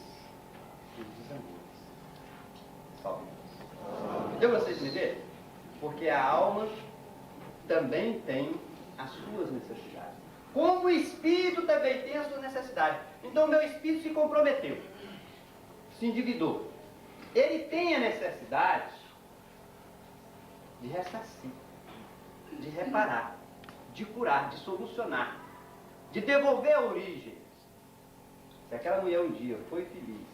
e os desamores. Só. Deu para vocês entenderem? Porque a alma também tem as suas necessidades. Como o espírito também tem as suas necessidades. Então o meu espírito se comprometeu. Se endividou. Ele tem a necessidade de ressarcir, de reparar, de curar, de solucionar, de devolver a origem. Se aquela mulher um dia foi feliz,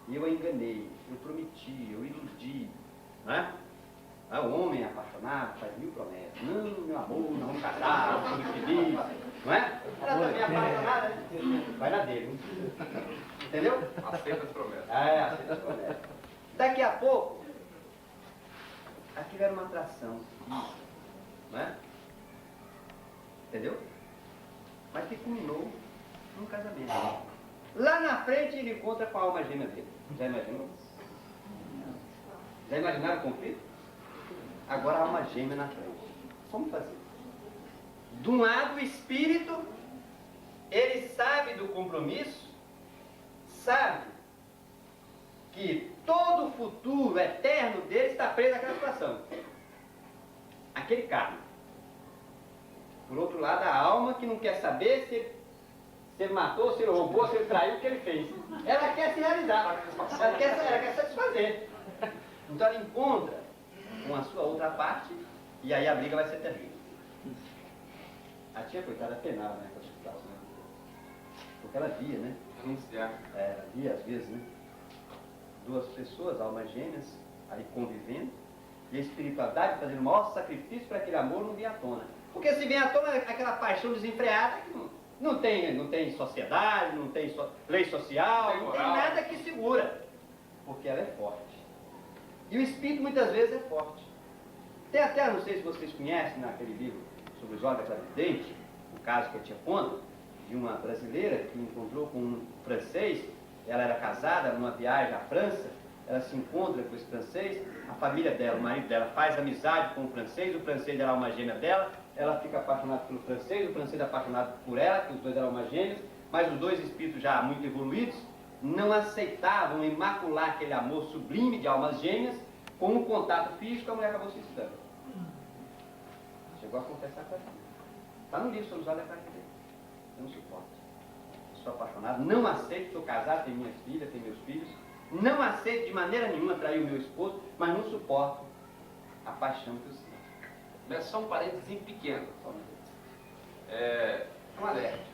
e eu a enganei, eu prometi, eu iludi, não é? O homem apaixonado faz 1000 promessas. Não, meu amor, nós vamos casar, nós vamos feliz, não é? Ela também é apaixonada, vai na dele. Entendeu? Aceita as promessas. Aceita as promessas. Daqui a pouco, aquilo era uma atração, não é? Entendeu? Mas que culminou num casamento. Lá na frente ele encontra com a alma gêmea dele. Já imaginou? Já imaginaram o conflito? Agora a alma gêmea na frente. Como fazer? De um lado, o espírito, ele sabe do compromisso, sabe que todo o futuro eterno dele está preso àquela situação. Aquele karma. Por outro lado, a alma que não quer saber se ele matou, se ele roubou, se ele traiu, o que ele fez. Ela quer se realizar. Ela quer satisfazer. Então ela encontra com a sua outra parte e aí a briga vai ser terrível. A tia, coitada, penava, né, com a situação. Porque ela via, né? Anunciar. Via às vezes, né? Duas pessoas, almas gêmeas, ali convivendo, e a espiritualidade fazendo o maior sacrifício para aquele amor não vir à tona. Porque se vem à tona aquela paixão desenfreada que não tem sociedade, não tem lei social, não tem nada que segura. Porque ela é forte. E o espírito muitas vezes é forte. Tem até, não sei se vocês conhecem, naquele livro sobre os olhos da clarividente, o caso que eu tinha conto, de uma brasileira que encontrou com um francês. Ela era casada numa viagem à França, ela se encontra com esse francês, a família dela, o marido dela faz amizade com o francês era alma gêmea dela, ela fica apaixonada pelo francês, o francês é apaixonado por ela, que os dois eram almas gêmeas, mas os dois espíritos já muito evoluídos não aceitavam imacular aquele amor sublime de almas gêmeas com um contato físico, a mulher acabou se suicidando. Chegou a confessar com ela. Está no livro sobre os olhos da clarividente. Eu não suporto. Sou apaixonado, não aceito, estou casado, tenho minhas filhas, tenho meus filhos, não aceito de maneira nenhuma trair o meu esposo, mas não suporto a paixão que eu sinto. Mas só um parênteses pequeno. Um alerta.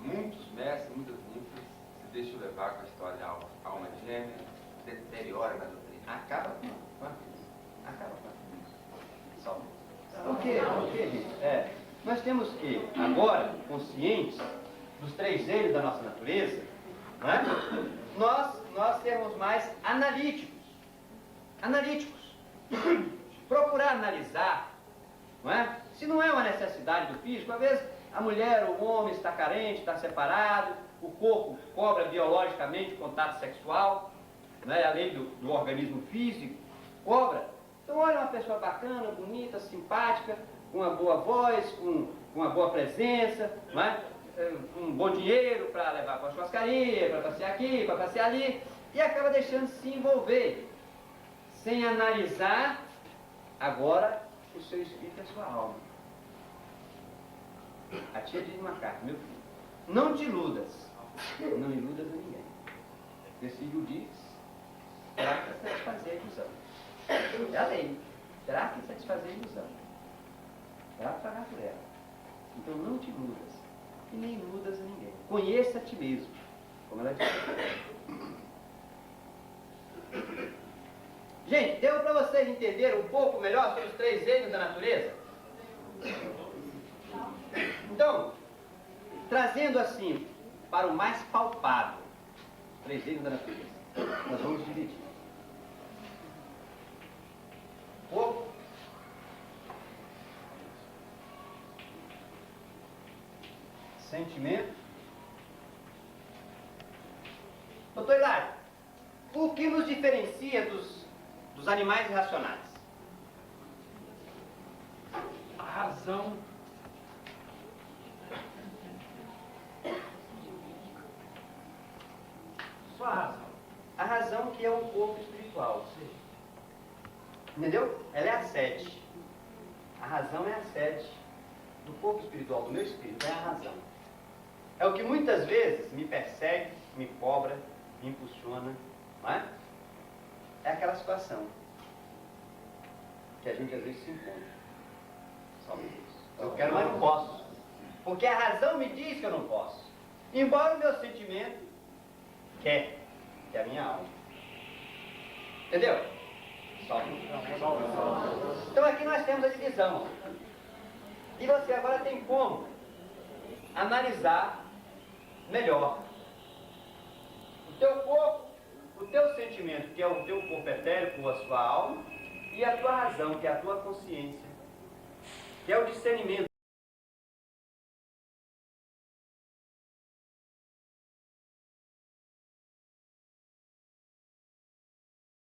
Muitos mestres, muitas ninfas se deixam levar com a história de alma gêmea, deteriora na doutrina. Acaba com a vida. Acaba com a vida. Só. Por quê? Porque, gente, nós temos que, agora, conscientes dos três eixos da nossa natureza, não é? nós sermos mais analíticos. Procurar analisar, não é? Se não é uma necessidade do físico, às vezes a mulher, o homem está carente, está separado, o corpo cobra biologicamente contato sexual, não é? A lei do organismo físico cobra. Então olha uma pessoa bacana, bonita, simpática, com uma boa voz, com uma boa presença, não é? Um bom dinheiro para levar para a churrascaria, para passear aqui, para passear ali, e acaba deixando se envolver, sem analisar agora o seu espírito e a sua alma. A tia diz numa carta: meu filho, Não te iludas. Não iludas a ninguém. Porque se iludes, terá que satisfazer a ilusão. É a lei. Terá que satisfazer a ilusão. Terá que pagar por ela. Então não te iludas. E nem iludas a ninguém. Conheça a ti mesmo. Como ela disse. Gente, deu para vocês entenderem um pouco melhor sobre os 3 reinos da natureza? Então, trazendo assim para o mais palpável, os 3 reinos da natureza, nós vamos dividir. Corpo, sentimento. Doutor Hilário, o que nos diferencia dos animais irracionais? A razão. Só a razão. A razão que é um corpo espiritual. Entendeu? Ela é a sede. A razão é a sede do corpo espiritual, do meu espírito, é a razão. É o que muitas vezes me persegue, me cobra, me impulsiona, não é? É aquela situação que a gente às vezes se encontra. Somente isso. Eu quero, mas não posso. Porque a razão me diz que eu não posso. Embora o meu sentimento quer, que é a minha alma. Entendeu? Então aqui nós temos a divisão. E você agora tem como analisar melhor o teu corpo, o teu sentimento, que é o teu corpo etérico, a sua alma, e a tua razão, que é a tua consciência, que é o discernimento.